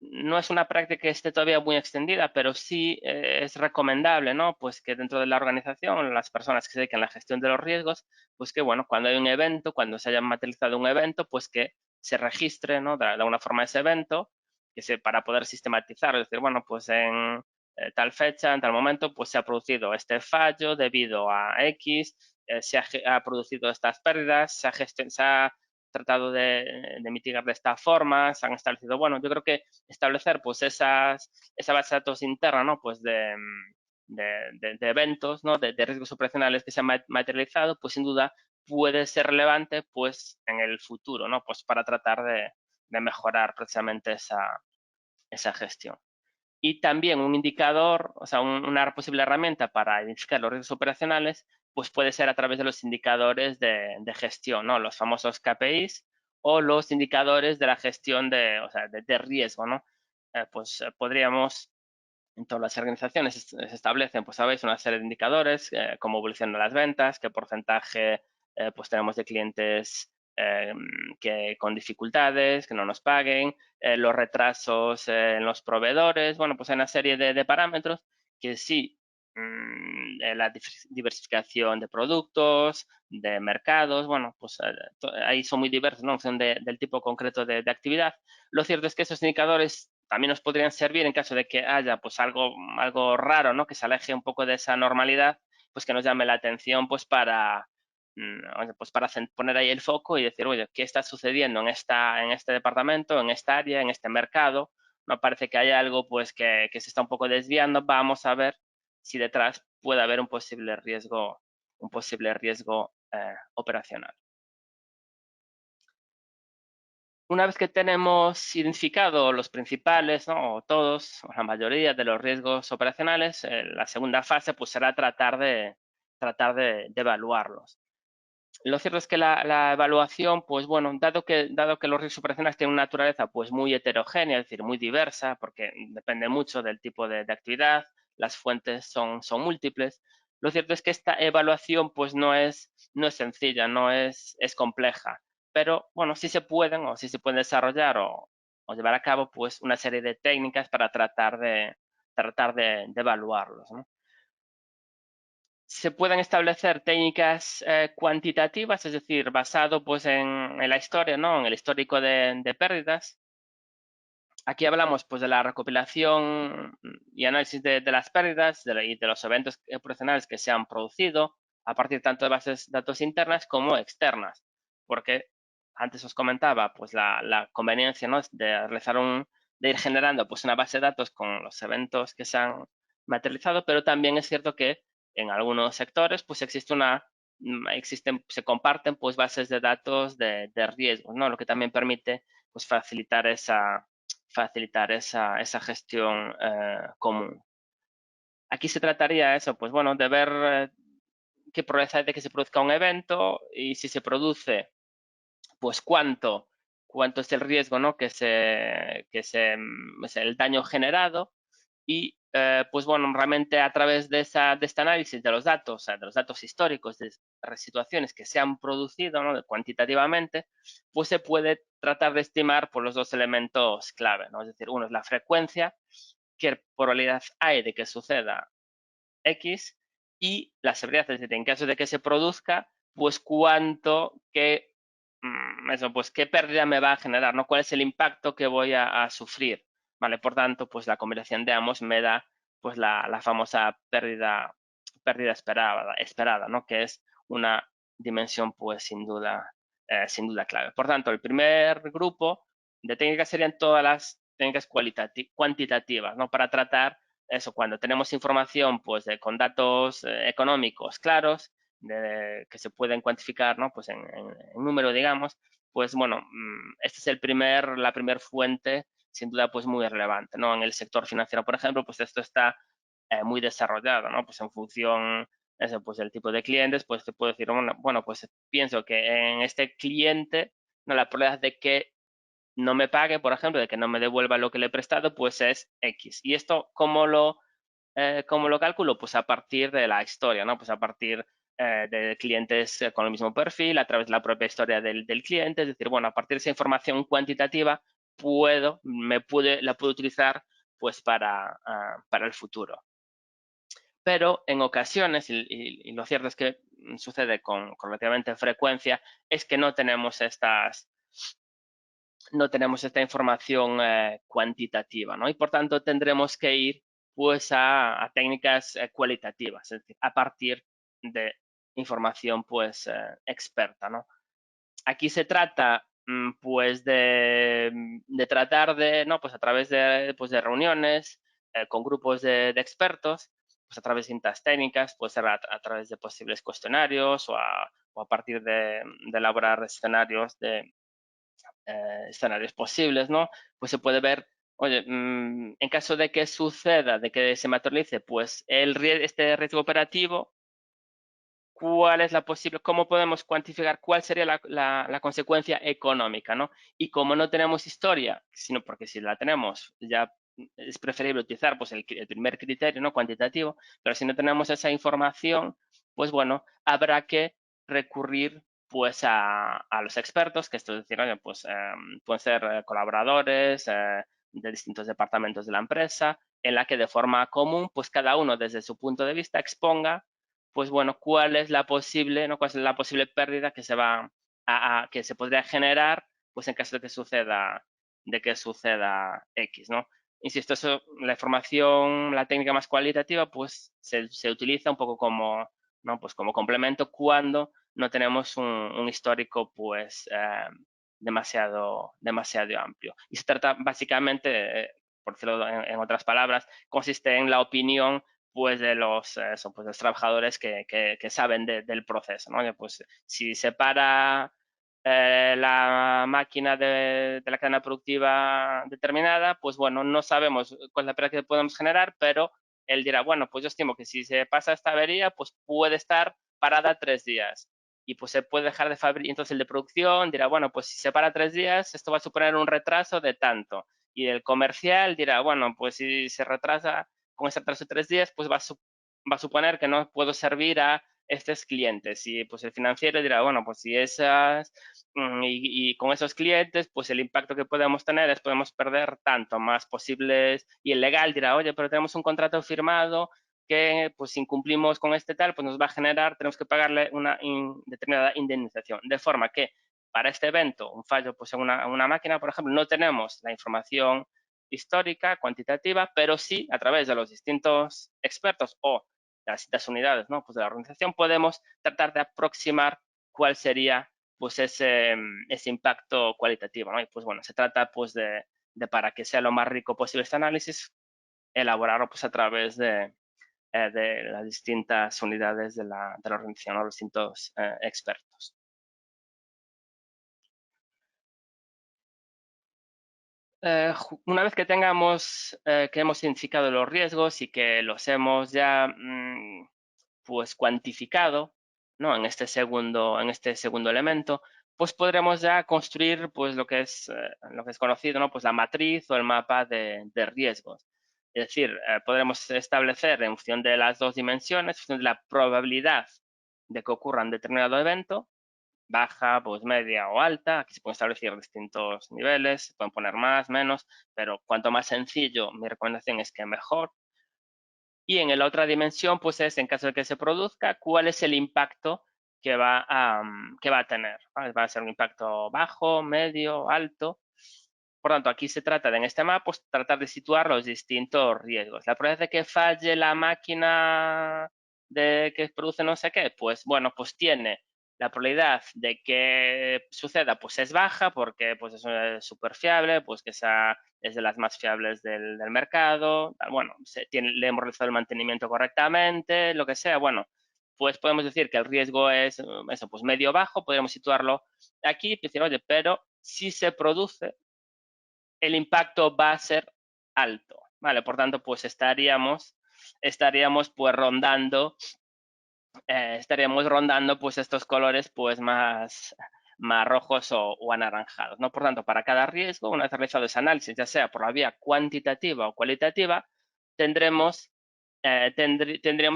No es una práctica que esté todavía muy extendida, pero sí es recomendable, ¿no? Pues que dentro de la organización, las personas que se dedican a la gestión de los riesgos, pues que, bueno, cuando hay un evento, cuando se haya materializado un evento, pues que se registre, ¿no? De alguna forma ese evento, para poder sistematizar, es decir, bueno, pues en tal fecha, en tal momento, pues se ha producido este fallo debido a X, ha producido estas pérdidas, se ha tratado de mitigar de esta forma, se han establecido, bueno, yo creo que establecer pues esa base de datos interna, ¿no? Pues de eventos, ¿no? De riesgos operacionales que se han materializado, pues sin duda puede ser relevante pues en el futuro, ¿no? Pues para tratar de mejorar precisamente esa gestión. Y también un indicador, o sea, una posible herramienta para identificar los riesgos operacionales, pues puede ser a través de los indicadores de gestión, ¿no? Los famosos KPIs o los indicadores de la gestión o sea, de riesgo, ¿no? Podríamos, en todas las organizaciones se establecen, pues sabéis, una serie de indicadores, cómo evolucionan las ventas, qué porcentaje pues tenemos de clientes que con dificultades, que no nos paguen, los retrasos en los proveedores, bueno, pues hay una serie de parámetros que sí, la diversificación de productos, de mercados, bueno, pues ahí son muy diversos, ¿no? En función del tipo concreto de actividad. Lo cierto es que esos indicadores también nos podrían servir en caso de que haya pues algo raro, ¿no? Que se aleje un poco de esa normalidad, pues que nos llame la atención pues para poner ahí el foco y decir, oye, ¿qué está sucediendo en este departamento, en esta área, en este mercado? No parece que haya algo pues que se está un poco desviando. Vamos a ver si detrás puede haber un posible riesgo operacional. Una vez que tenemos identificado los principales, ¿no? o todos, o la mayoría de los riesgos operacionales, la segunda fase pues será tratar de evaluarlos. Lo cierto es que la evaluación, pues bueno, dado que los riesgos operacionales tienen una naturaleza pues muy heterogénea, es decir, muy diversa, porque depende mucho del tipo de actividad, las fuentes son múltiples. Lo cierto es que esta evaluación pues no es sencilla, no es compleja, pero bueno, sí se pueden desarrollar o llevar a cabo pues una serie de técnicas para tratar de evaluarlos, ¿no? Se pueden establecer técnicas cuantitativas, es decir, basado pues en la historia, ¿no? En el histórico de pérdidas. Aquí hablamos pues de la recopilación y análisis de las pérdidas y de los eventos operacionales que se han producido a partir tanto de bases de datos internas como externas, porque antes os comentaba pues la conveniencia, ¿no? de realizar de ir generando pues una base de datos con los eventos que se han materializado, pero también es cierto que en algunos sectores pues se comparten pues bases de datos de riesgos, ¿no? Lo que también permite pues facilitar esa gestión común. Aquí se trataría eso, pues bueno, de ver qué probabilidad hay de que se produzca un evento y si se produce, pues cuánto es el riesgo, ¿no? Es el daño generado y pues bueno, realmente a través de este análisis de los datos, de los datos históricos, de situaciones que se han producido, ¿no? Cuantitativamente, pues se puede tratar de estimar por los dos elementos clave, ¿no? Es decir, uno es la frecuencia, qué probabilidad hay de que suceda X y la severidad, es decir, en caso de que se produzca, pues qué pérdida me va a generar, ¿no? ¿Cuál es el impacto que voy a sufrir? ¿Vale? Por tanto, pues la combinación de ambos me da pues la famosa pérdida esperada, ¿no? Que es una dimensión pues sin duda clave. Por tanto, el primer grupo de técnicas serían todas las técnicas cuantitativas, ¿no? Para tratar eso, cuando tenemos información pues con datos económicos claros, que se pueden cuantificar, ¿no? Pues en número, digamos, pues bueno, esta es la primer fuente, sin duda, pues muy relevante, ¿no? En el sector financiero, por ejemplo, pues esto está muy desarrollado, ¿no? Pues en función, eso, pues del tipo de clientes, pues te puedo decir, bueno, pues pienso que en este cliente, ¿no? La probabilidad de que no me pague, por ejemplo, de que no me devuelva lo que le he prestado, pues es X. ¿Y esto cómo lo calculo? Pues a partir de la historia, ¿no? Pues a partir de clientes con el mismo perfil, a través de la propia historia del cliente, es decir, bueno, a partir de esa información cuantitativa la puedo utilizar pues para el futuro. Pero en ocasiones, y lo cierto es que sucede con relativamente frecuencia, es que no tenemos esta información cuantitativa, ¿no? Y por tanto tendremos que ir pues a técnicas cualitativas, es decir, a partir de información pues experta, ¿no? Aquí se trata pues de tratar de, ¿no? Pues a través de reuniones con grupos de expertos, pues a través de distintas técnicas, puede ser a través de posibles cuestionarios o a partir de elaborar escenarios posibles, ¿no? Pues se puede ver, oye, en caso de que suceda, de que se materialice, pues este riesgo operativo, ¿cuál es cómo podemos cuantificar cuál sería la consecuencia económica, ¿no? Y como no tenemos historia, sino porque si la tenemos, ya es preferible utilizar pues el primer criterio, ¿no? Cuantitativo, pero si no tenemos esa información, pues bueno, habrá que recurrir pues a los expertos, que esto es decir, oye, pues pueden ser colaboradores de distintos departamentos de la empresa, en la que de forma común, pues cada uno desde su punto de vista exponga, pues bueno, cuál es la posible, ¿no? Cuál es la posible pérdida que se va que se podría generar, pues en caso de que suceda X, ¿no? Insisto, eso, la información, la técnica más cualitativa, pues se utiliza un poco como, ¿no? Pues como complemento cuando no tenemos un histórico, pues, demasiado amplio. Y se trata básicamente, por decirlo en otras palabras, consiste en la opinión pues de pues, de los trabajadores que saben del proceso, ¿no? Pues si se para la máquina de la cadena productiva determinada, pues bueno, no sabemos cuál es la pérdida que podemos generar, pero él dirá, bueno, pues yo estimo que si se pasa esta avería, pues puede estar parada 3 días y pues se puede dejar de fabricar. Entonces el de producción dirá, bueno, pues si se para 3 días, esto va a suponer un retraso de tanto. Y el comercial dirá, bueno, pues si se retrasa con ese retraso de 3 días, pues va a suponer que no puedo servir a estos clientes. Y pues el financiero dirá, bueno, pues si esas y con esos clientes, pues el impacto que podemos tener es podemos perder tanto más posibles. Y el legal dirá, oye, pero tenemos un contrato firmado que pues si incumplimos con este tal, pues nos va a generar, tenemos que pagarle una determinada indemnización. De forma que para este evento, un fallo pues en una máquina, por ejemplo, no tenemos la información histórica, cuantitativa, pero sí a través de los distintos expertos o de las distintas unidades, ¿no? Pues de la organización podemos tratar de aproximar cuál sería pues ese impacto cualitativo, ¿no? Y pues bueno, se trata pues de para que sea lo más rico posible este análisis, elaborarlo pues a través de las distintas unidades de la organización o los distintos expertos. Una vez que tengamos, que hemos identificado los riesgos y que los hemos ya pues cuantificado, ¿no? En este segundo elemento, pues podremos ya construir pues lo que es conocido, ¿no? Pues la matriz o el mapa de riesgos. Es decir, podremos establecer en función de las dos dimensiones, en función de la probabilidad de que ocurra un determinado evento, baja, pues media o alta. Aquí se pueden establecer distintos niveles, se pueden poner más, menos, pero cuanto más sencillo, mi recomendación es que mejor. Y en la otra dimensión, pues es, en caso de que se produzca, cuál es el impacto que va a tener. ¿Vale? Va a ser un impacto bajo, medio, alto. Por tanto, aquí se trata de, en este mapa, pues tratar de situar los distintos riesgos. La probabilidad de que falle la máquina de que produce no sé qué, pues bueno, pues tiene la probabilidad de que suceda, pues es baja porque pues es súper fiable, pues que esa es de las más fiables del mercado. Bueno, le hemos realizado el mantenimiento correctamente, lo que sea. Bueno, pues podemos decir que el riesgo es eso, pues medio bajo, podríamos situarlo aquí y decir, oye, pero si se produce, el impacto va a ser alto, ¿vale? Por tanto, pues estaríamos pues rondando pues estos colores pues más rojos o anaranjados, ¿no? Por tanto, para cada riesgo, una vez realizado ese análisis, ya sea por la vía cuantitativa o cualitativa, tendríamos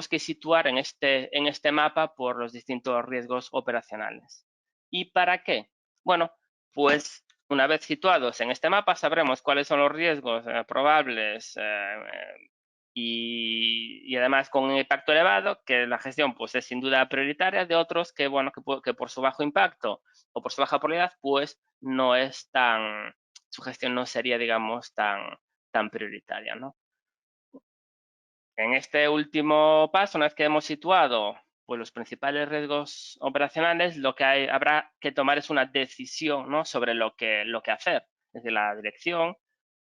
que situar en este mapa por los distintos riesgos operacionales. ¿Y para qué? Bueno, pues una vez situados en este mapa, sabremos cuáles son los riesgos probables y además con un impacto elevado, que la gestión pues es sin duda prioritaria, de otros que, bueno, que por su bajo impacto o por su baja probabilidad, pues no es su gestión no sería, digamos, tan prioritaria, ¿no? En este último paso, una vez que hemos situado pues, los principales riesgos operacionales, lo que habrá que tomar es una decisión, ¿no? Sobre lo que hacer. Es decir, la dirección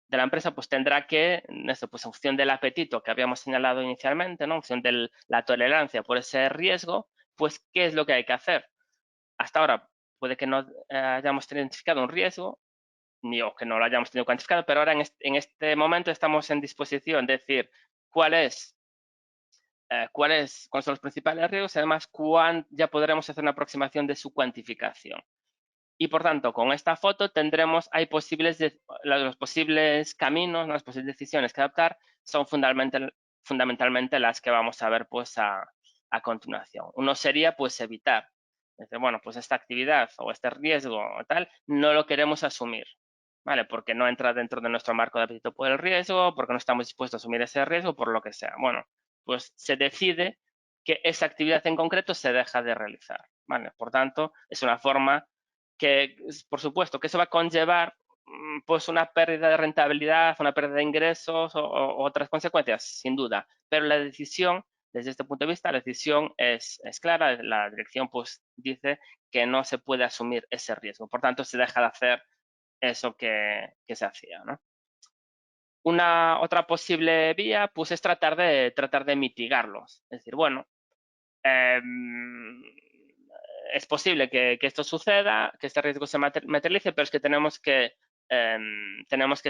de la empresa pues tendrá que, pues en función del apetito que habíamos señalado inicialmente, ¿no? En función de la tolerancia por ese riesgo, pues qué es lo que hay que hacer. Hasta ahora puede que no hayamos identificado un riesgo, ni o que no lo hayamos tenido cuantificado, pero ahora en este momento estamos en disposición de decir cuáles son los principales riesgos y además ya podremos hacer una aproximación de su cuantificación. Y por tanto, con esta foto hay los posibles caminos, las posibles decisiones que adoptar son fundamentalmente las que vamos a ver pues a continuación. Uno sería pues evitar Dice, bueno, pues esta actividad o este riesgo o tal, no lo queremos asumir, ¿vale? Porque no entra dentro de nuestro marco de apetito por el riesgo, porque no estamos dispuestos a asumir ese riesgo, por lo que sea. Bueno, pues se decide que esa actividad en concreto se deja de realizar, ¿vale? Por tanto, es una forma que, por supuesto, que eso va a conllevar pues una pérdida de rentabilidad, una pérdida de ingresos o otras consecuencias, sin duda. Pero la decisión, desde este punto de vista, la decisión es clara. La dirección pues dice que no se puede asumir ese riesgo. Por tanto, se deja de hacer eso que se hacía, ¿no? Una otra posible vía pues es tratar de mitigarlos. Es decir, bueno, eh, es posible que esto suceda, que este riesgo se materialice, pero es que tenemos que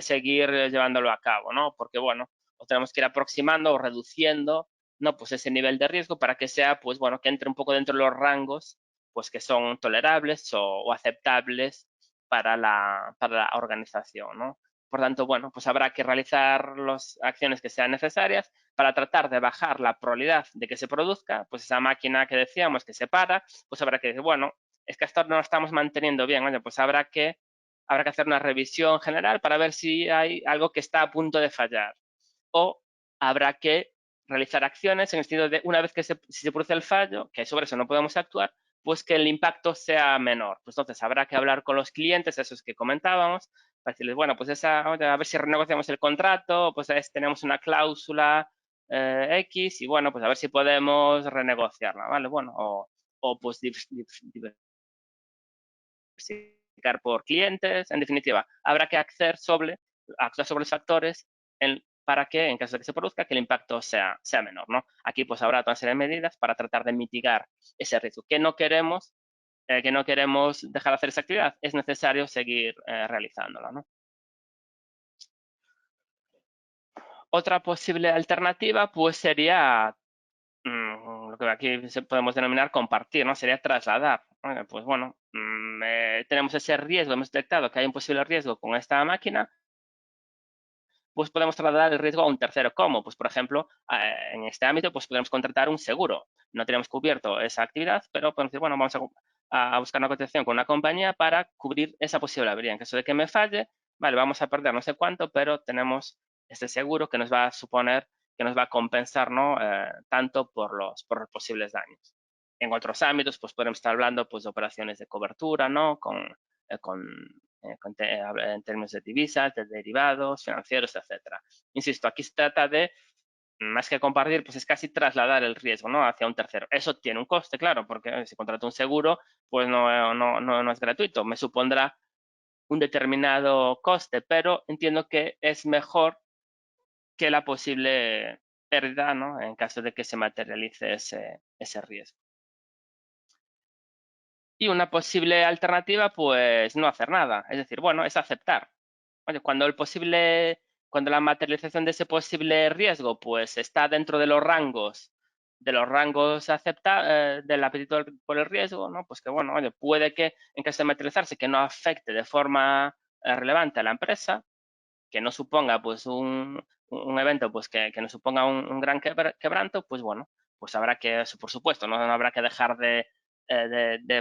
seguir llevándolo a cabo, ¿no? Porque, bueno, o tenemos que ir aproximando o reduciendo, ¿no? Pues ese nivel de riesgo para que sea, pues, bueno, que entre un poco dentro de los rangos, pues, que son tolerables o aceptables para la organización, ¿no? Por tanto, bueno, pues habrá que realizar las acciones que sean necesarias para tratar de bajar la probabilidad de que se produzca, pues esa máquina que decíamos que se para, pues habrá que decir, bueno, es que esto no lo estamos manteniendo bien, oye, pues habrá que hacer una revisión general para ver si hay algo que está a punto de fallar. O habrá que realizar acciones en el sentido de, una vez que si se produce el fallo, que sobre eso no podemos actuar, pues que el impacto sea menor. Pues entonces habrá que hablar con los clientes, esos que comentábamos, para decirles, bueno, pues a ver si renegociamos el contrato, pues tenemos una cláusula X y bueno, pues a ver si podemos renegociarla, ¿vale? Bueno, o pues diversificar por clientes, en definitiva, habrá que actuar sobre los factores para que, en caso de que se produzca, que el impacto sea menor, ¿no? Aquí pues habrá otra serie de medidas para tratar de mitigar ese riesgo. Que no queremos dejar de hacer esa actividad, es necesario seguir realizándola, ¿no? Otra posible alternativa, pues sería lo que aquí podemos denominar compartir, ¿no? Sería trasladar. Pues bueno, tenemos ese riesgo, hemos detectado que hay un posible riesgo con esta máquina, pues podemos trasladar el riesgo a un tercero. ¿Cómo? Pues, por ejemplo, en este ámbito, pues podemos contratar un seguro. No tenemos cubierto esa actividad, pero podemos decir, bueno, vamos a buscar una cotización con una compañía para cubrir esa posible avería. En caso de que me falle, vale, vamos a perder no sé cuánto, pero tenemos este seguro que nos va a suponer, que nos va a compensar, ¿no? Tanto por los posibles daños. En otros ámbitos, pues podemos estar hablando pues, de operaciones de cobertura, ¿no? En términos de divisas, de derivados, financieros, etcétera. Insisto, aquí se trata de, más que compartir, pues es casi trasladar el riesgo, ¿no? Hacia un tercero. Eso tiene un coste, claro, porque si contrato un seguro, pues no es gratuito. Me supondrá un determinado coste, pero entiendo que es mejor que la posible pérdida, ¿no? En caso de que se materialice ese riesgo. Y una posible alternativa, pues no hacer nada. Es decir, bueno, es aceptar. Oye, cuando la materialización de ese posible riesgo, pues está dentro de los rangos, del apetito por el riesgo, ¿no? Pues que bueno, oye, puede que en caso de materializarse que no afecte de forma relevante a la empresa, que no suponga pues un evento pues que no suponga un gran quebranto, pues bueno, pues habrá que, por supuesto, no habrá que dejar de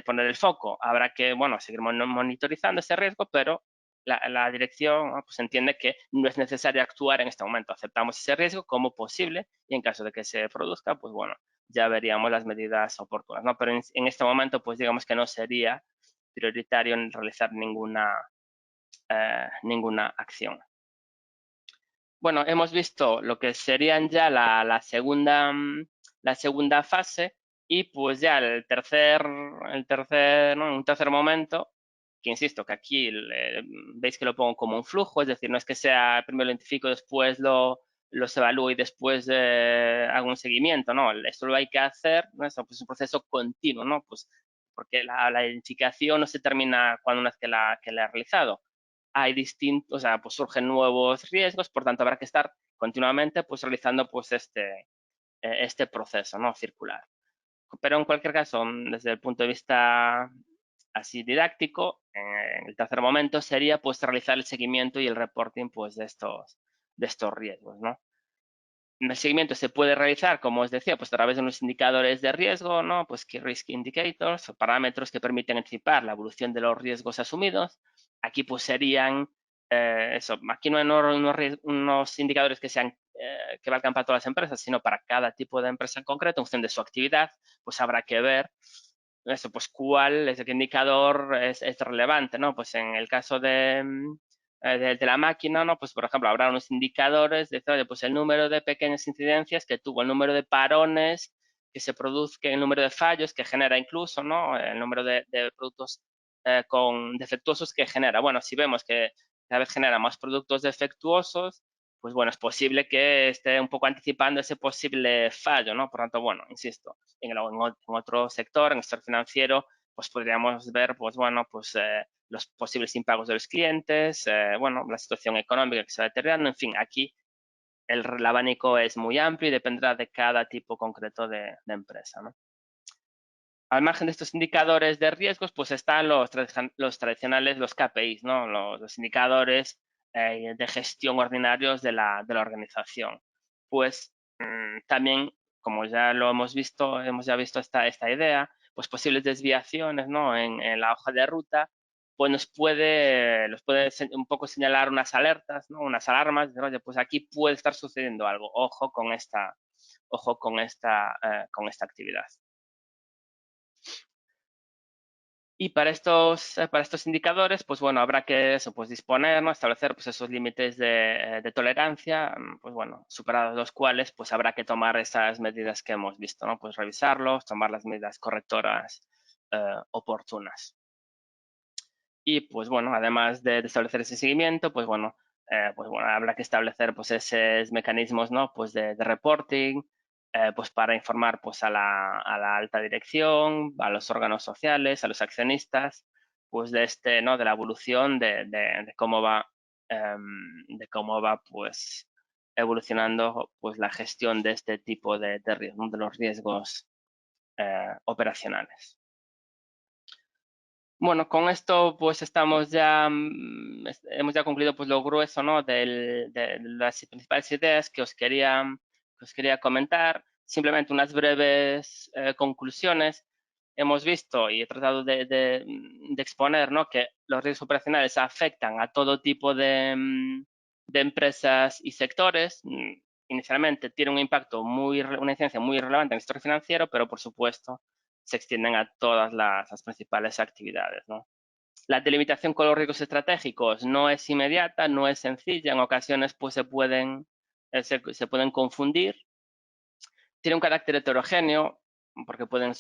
poner el foco, habrá que, bueno, seguir monitorizando ese riesgo, pero la dirección, ¿no? Pues entiende que no es necesario actuar en este momento. Aceptamos ese riesgo como posible y en caso de que se produzca, pues bueno, ya veríamos las medidas oportunas, ¿no? Pero en este momento, pues digamos que no sería prioritario en realizar ninguna acción. Bueno, hemos visto lo que serían ya la segunda fase y pues ya ¿no? Un tercer momento, que insisto que aquí veis que lo pongo como un flujo, es decir, no es que sea primero lo identifico, después los evalúo y después hago un seguimiento, ¿no? Esto lo hay que hacer, ¿no? Esto pues, es un proceso continuo, ¿no? Pues porque la identificación no se termina una vez que la he realizado, hay distintos, o sea, pues surgen nuevos riesgos, por tanto habrá que estar continuamente pues realizando pues este proceso, ¿no? Circular. Pero en cualquier caso, desde el punto de vista así didáctico, en el tercer momento sería pues realizar el seguimiento y el reporting pues de estos riesgos, ¿no? el seguimiento se puede realizar, como os decía, pues a través de unos indicadores de riesgo, ¿no? Pues Key Risk Indicators, o parámetros que permiten anticipar la evolución de los riesgos asumidos. Aquí pues serían, eso, aquí no hay unos indicadores que sean, que valgan para todas las empresas, sino para cada tipo de empresa en concreto, en función de su actividad, pues habrá que ver eso, pues cuál es el indicador es relevante, ¿no? Pues en el caso de la máquina, ¿no? Pues, por ejemplo, habrá unos indicadores de, oye, pues el número de pequeñas incidencias que tuvo, el número de parones que se produzca, el número de fallos que genera incluso, ¿no? El número de productos con defectuosos que genera. Bueno, si vemos que cada vez genera más productos defectuosos, pues bueno, es posible que esté un poco anticipando ese posible fallo, ¿no? Por tanto, bueno, insisto, en otro sector, en el sector financiero, pues podríamos ver, pues bueno, pues los posibles impagos de los clientes, bueno, la situación económica que se va deteriorando, en fin, aquí el abanico es muy amplio y dependerá de cada tipo concreto de empresa, ¿no? Al margen de estos indicadores de riesgos, pues están los tradicionales, los KPIs, ¿no? Los indicadores de gestión ordinarios de la organización. Pues también, como ya lo hemos visto, hemos ya visto esta idea, pues posibles desviaciones, ¿no? En la hoja de ruta, pues los puede un poco señalar unas alertas, ¿no? Unas alarmas, de, oye, pues aquí puede estar sucediendo algo, ojo con esta actividad. Y para estos indicadores, pues bueno, habrá que eso, pues disponer, ¿no? Establecer pues esos límites de tolerancia, pues bueno, superados los cuales, pues habrá que tomar esas medidas que hemos visto, ¿no? Pues revisarlos, tomar las medidas correctoras oportunas. Y pues bueno, además de establecer ese seguimiento, pues bueno, habrá que establecer pues esos mecanismos, ¿no? Pues de reporting, pues para informar pues a la alta dirección, a los órganos sociales, a los accionistas, pues ¿no? De la evolución de cómo va, pues evolucionando pues la gestión de este tipo de riesgos, de los riesgos operacionales. Bueno, con esto pues estamos ya, hemos ya concluido pues lo grueso, ¿no? de las principales ideas que os quería comentar. Simplemente unas breves conclusiones. Hemos visto y he tratado de exponer, ¿no? Que los riesgos operacionales afectan a todo tipo de empresas y sectores. Inicialmente tiene un impacto una incidencia muy relevante en el sector financiero, pero por supuesto se extienden a todas las principales actividades, ¿no? La delimitación con los riesgos estratégicos no es inmediata, no es sencilla, en ocasiones pues se pueden confundir. Tiene un carácter heterogéneo porque pueden,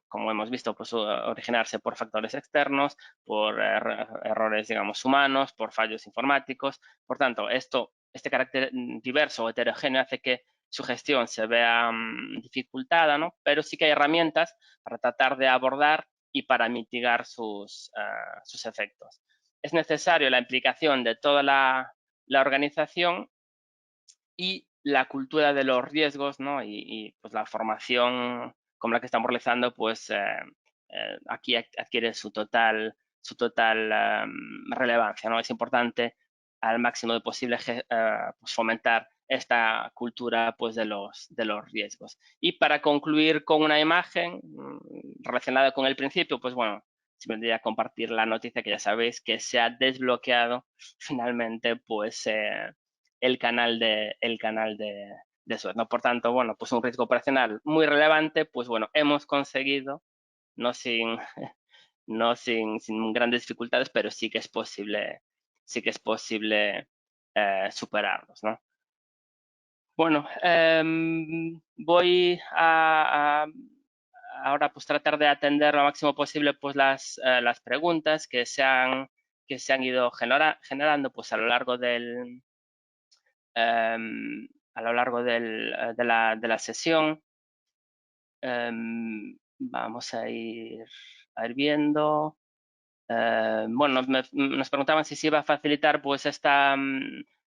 como hemos visto, pues, originarse por factores externos, por errores, digamos, humanos, por fallos informáticos. Por tanto, este carácter diverso o heterogéneo hace que su gestión se vea dificultada, ¿no? Pero sí que hay herramientas para tratar de abordar y para mitigar sus efectos. Es necesario la implicación de toda la organización y la cultura de los riesgos, ¿no? Y pues la formación como la que estamos realizando, pues aquí adquiere su total relevancia, ¿no? Es importante al máximo de posible pues fomentar esta cultura pues de los riesgos. Y para concluir con una imagen relacionada con el principio, pues bueno, simplemente a compartir la noticia que ya sabéis que se ha desbloqueado finalmente pues el canal de Suez, ¿no? Por tanto, bueno, pues un riesgo operacional muy relevante, pues bueno, hemos conseguido, no sin, no sin grandes dificultades, pero sí que es posible superarlos, ¿no? Bueno, voy a ahora pues tratar de atender lo máximo posible pues las preguntas que se han ido generando pues a lo largo a lo largo de la sesión. Vamos a ir viendo. Bueno, nos preguntaban si se iba a facilitar pues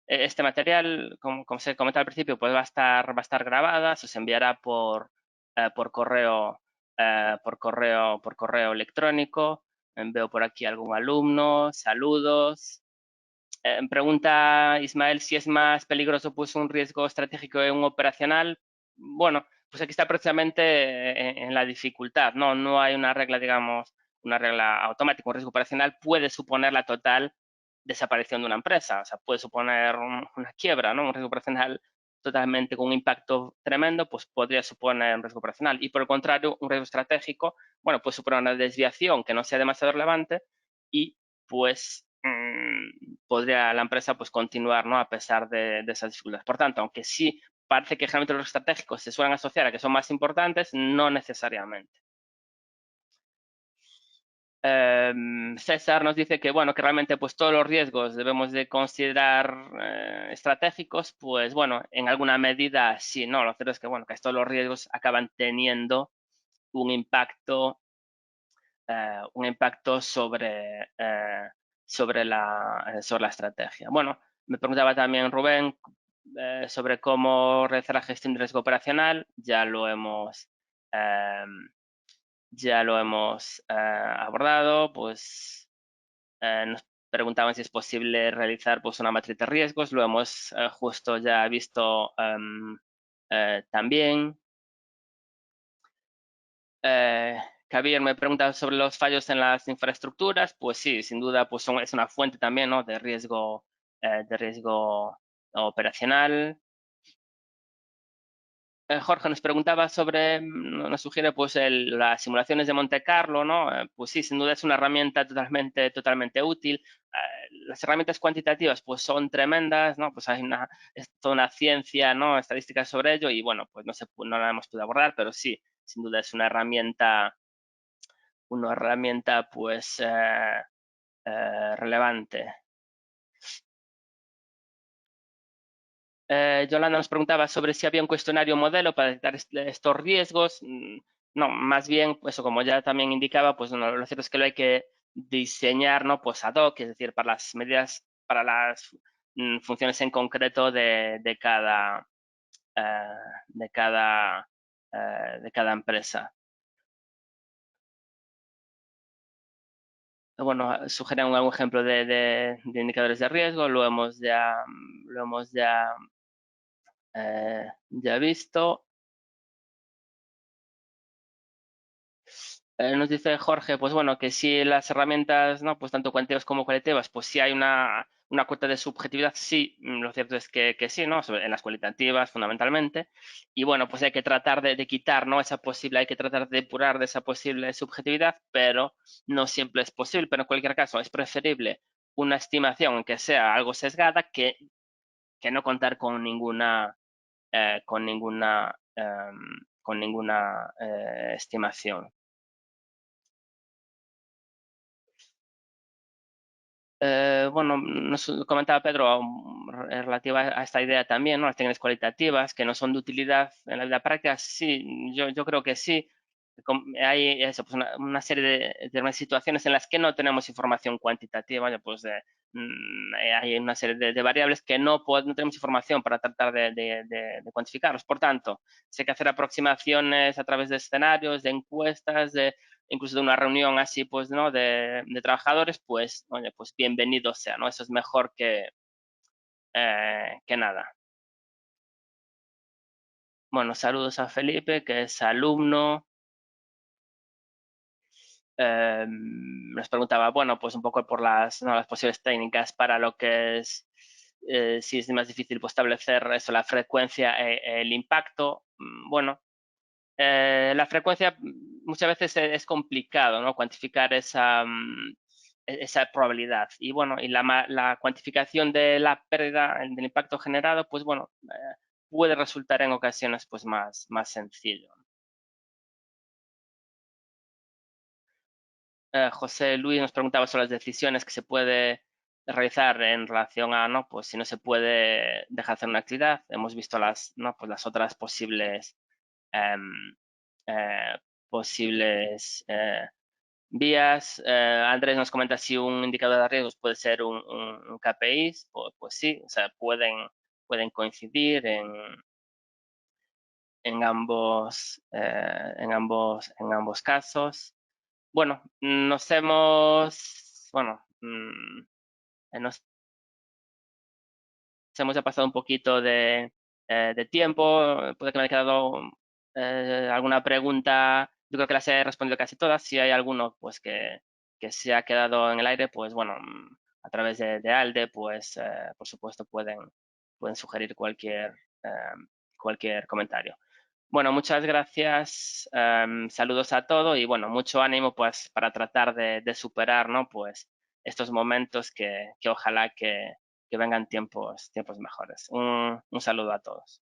este material, como se comentaba al principio, pues va a estar grabada, se os enviará por correo por correo electrónico. Veo por aquí algún alumno, saludos. Pregunta Ismael si es más peligroso pues un riesgo estratégico en un operacional. Bueno, pues aquí está precisamente en la dificultad, ¿no? No hay una regla, digamos, una regla automática. Un riesgo operacional puede suponer la total desaparición de una empresa, o sea, puede suponer una quiebra, ¿no? Un riesgo operacional totalmente con un impacto tremendo, pues podría suponer un riesgo operacional. Y por el contrario, un riesgo estratégico, bueno, puede suponer una desviación que no sea demasiado relevante y pues podría la empresa pues continuar, ¿no? A pesar de esas dificultades. Por tanto, aunque sí parece que generalmente los estratégicos se suelen asociar a que son más importantes, no necesariamente. César nos dice que, bueno, que realmente pues todos los riesgos debemos de considerar estratégicos, pues bueno, en alguna medida sí, ¿no? Lo cierto es que, bueno, que todos los riesgos acaban teniendo un impacto sobre la estrategia. Bueno, me preguntaba también Rubén sobre cómo realizar la gestión de riesgo operacional. Ya lo hemos abordado. Pues nos preguntaban si es posible realizar pues, una matriz de riesgos. Lo hemos justo ya visto también. Javier me pregunta sobre los fallos en las infraestructuras. Pues sí, sin duda, pues es una fuente también, ¿no? de riesgo operacional. Jorge nos preguntaba nos sugiere pues las simulaciones de Monte Carlo, ¿no? Pues sí, sin duda es una herramienta totalmente útil. Las herramientas cuantitativas pues son tremendas, ¿no? Pues es toda una ciencia, ¿no? Estadística sobre ello y bueno, pues no la hemos podido abordar, pero sí, sin duda es una herramienta pues relevante. Yolanda nos preguntaba sobre si había un cuestionario modelo para detectar estos riesgos. No, más bien, pues como ya también indicaba, pues no, lo cierto es que lo hay que diseñar, ¿no? Pues ad hoc, es decir, para las medidas, para las funciones en concreto de cada, eh, de cada, de cada empresa. Bueno, sugerían algún ejemplo de indicadores de riesgo, lo hemos ya visto. Nos dice Jorge, pues bueno, que si las herramientas, ¿no? Pues tanto cuantitativas como cualitativas, pues si hay una cuota de subjetividad, sí, lo cierto es que sí, ¿no? En las cualitativas fundamentalmente. Y bueno, pues hay que tratar de quitar, ¿no? Hay que tratar de depurar de esa posible subjetividad, pero no siempre es posible. Pero en cualquier caso, es preferible una estimación que sea algo sesgada que no contar con ninguna estimación. Bueno, nos comentaba Pedro relativa a esta idea también, ¿no? Las técnicas cualitativas que no son de utilidad en la vida práctica, sí, yo creo que sí. Hay eso, pues una serie de situaciones en las que no tenemos información cuantitativa, ya pues hay una serie de variables que no tenemos información para tratar de cuantificarlos. Por tanto, si hay que hacer aproximaciones a través de escenarios, de encuestas, incluso de una reunión así, pues, ¿no? De trabajadores, pues, oye, pues bienvenido sea, ¿no? Eso es mejor que nada. Bueno, saludos a Felipe, que es alumno. Nos preguntaba, bueno, pues un poco por las posibles técnicas para lo que es, si es más difícil pues, establecer eso, la frecuencia el impacto. Bueno, la frecuencia muchas veces es complicado, ¿no? Cuantificar esa probabilidad. Y bueno, y la cuantificación de la pérdida, del impacto generado, pues bueno, puede resultar en ocasiones pues más sencillo. José Luis nos preguntaba sobre las decisiones que se puede realizar en relación a, ¿no? Pues si no se puede dejar hacer una actividad. Hemos visto ¿no? Pues las otras em, eh, posibles vías. Andrés nos comenta si un indicador de riesgos puede ser un KPI. Pues sí, o sea, pueden coincidir en ambos casos. Bueno, nos hemos, bueno, se hemos pasado un poquito de tiempo, puede que me haya quedado alguna pregunta, yo creo que las he respondido casi todas. Si hay alguno pues que se ha quedado en el aire, pues bueno, a través de ALDE, pues por supuesto pueden sugerir cualquier comentario. Bueno, muchas gracias, saludos a todos y bueno, mucho ánimo pues para tratar de superar, ¿no? Pues estos momentos que ojalá que vengan tiempos mejores. Un saludo a todos.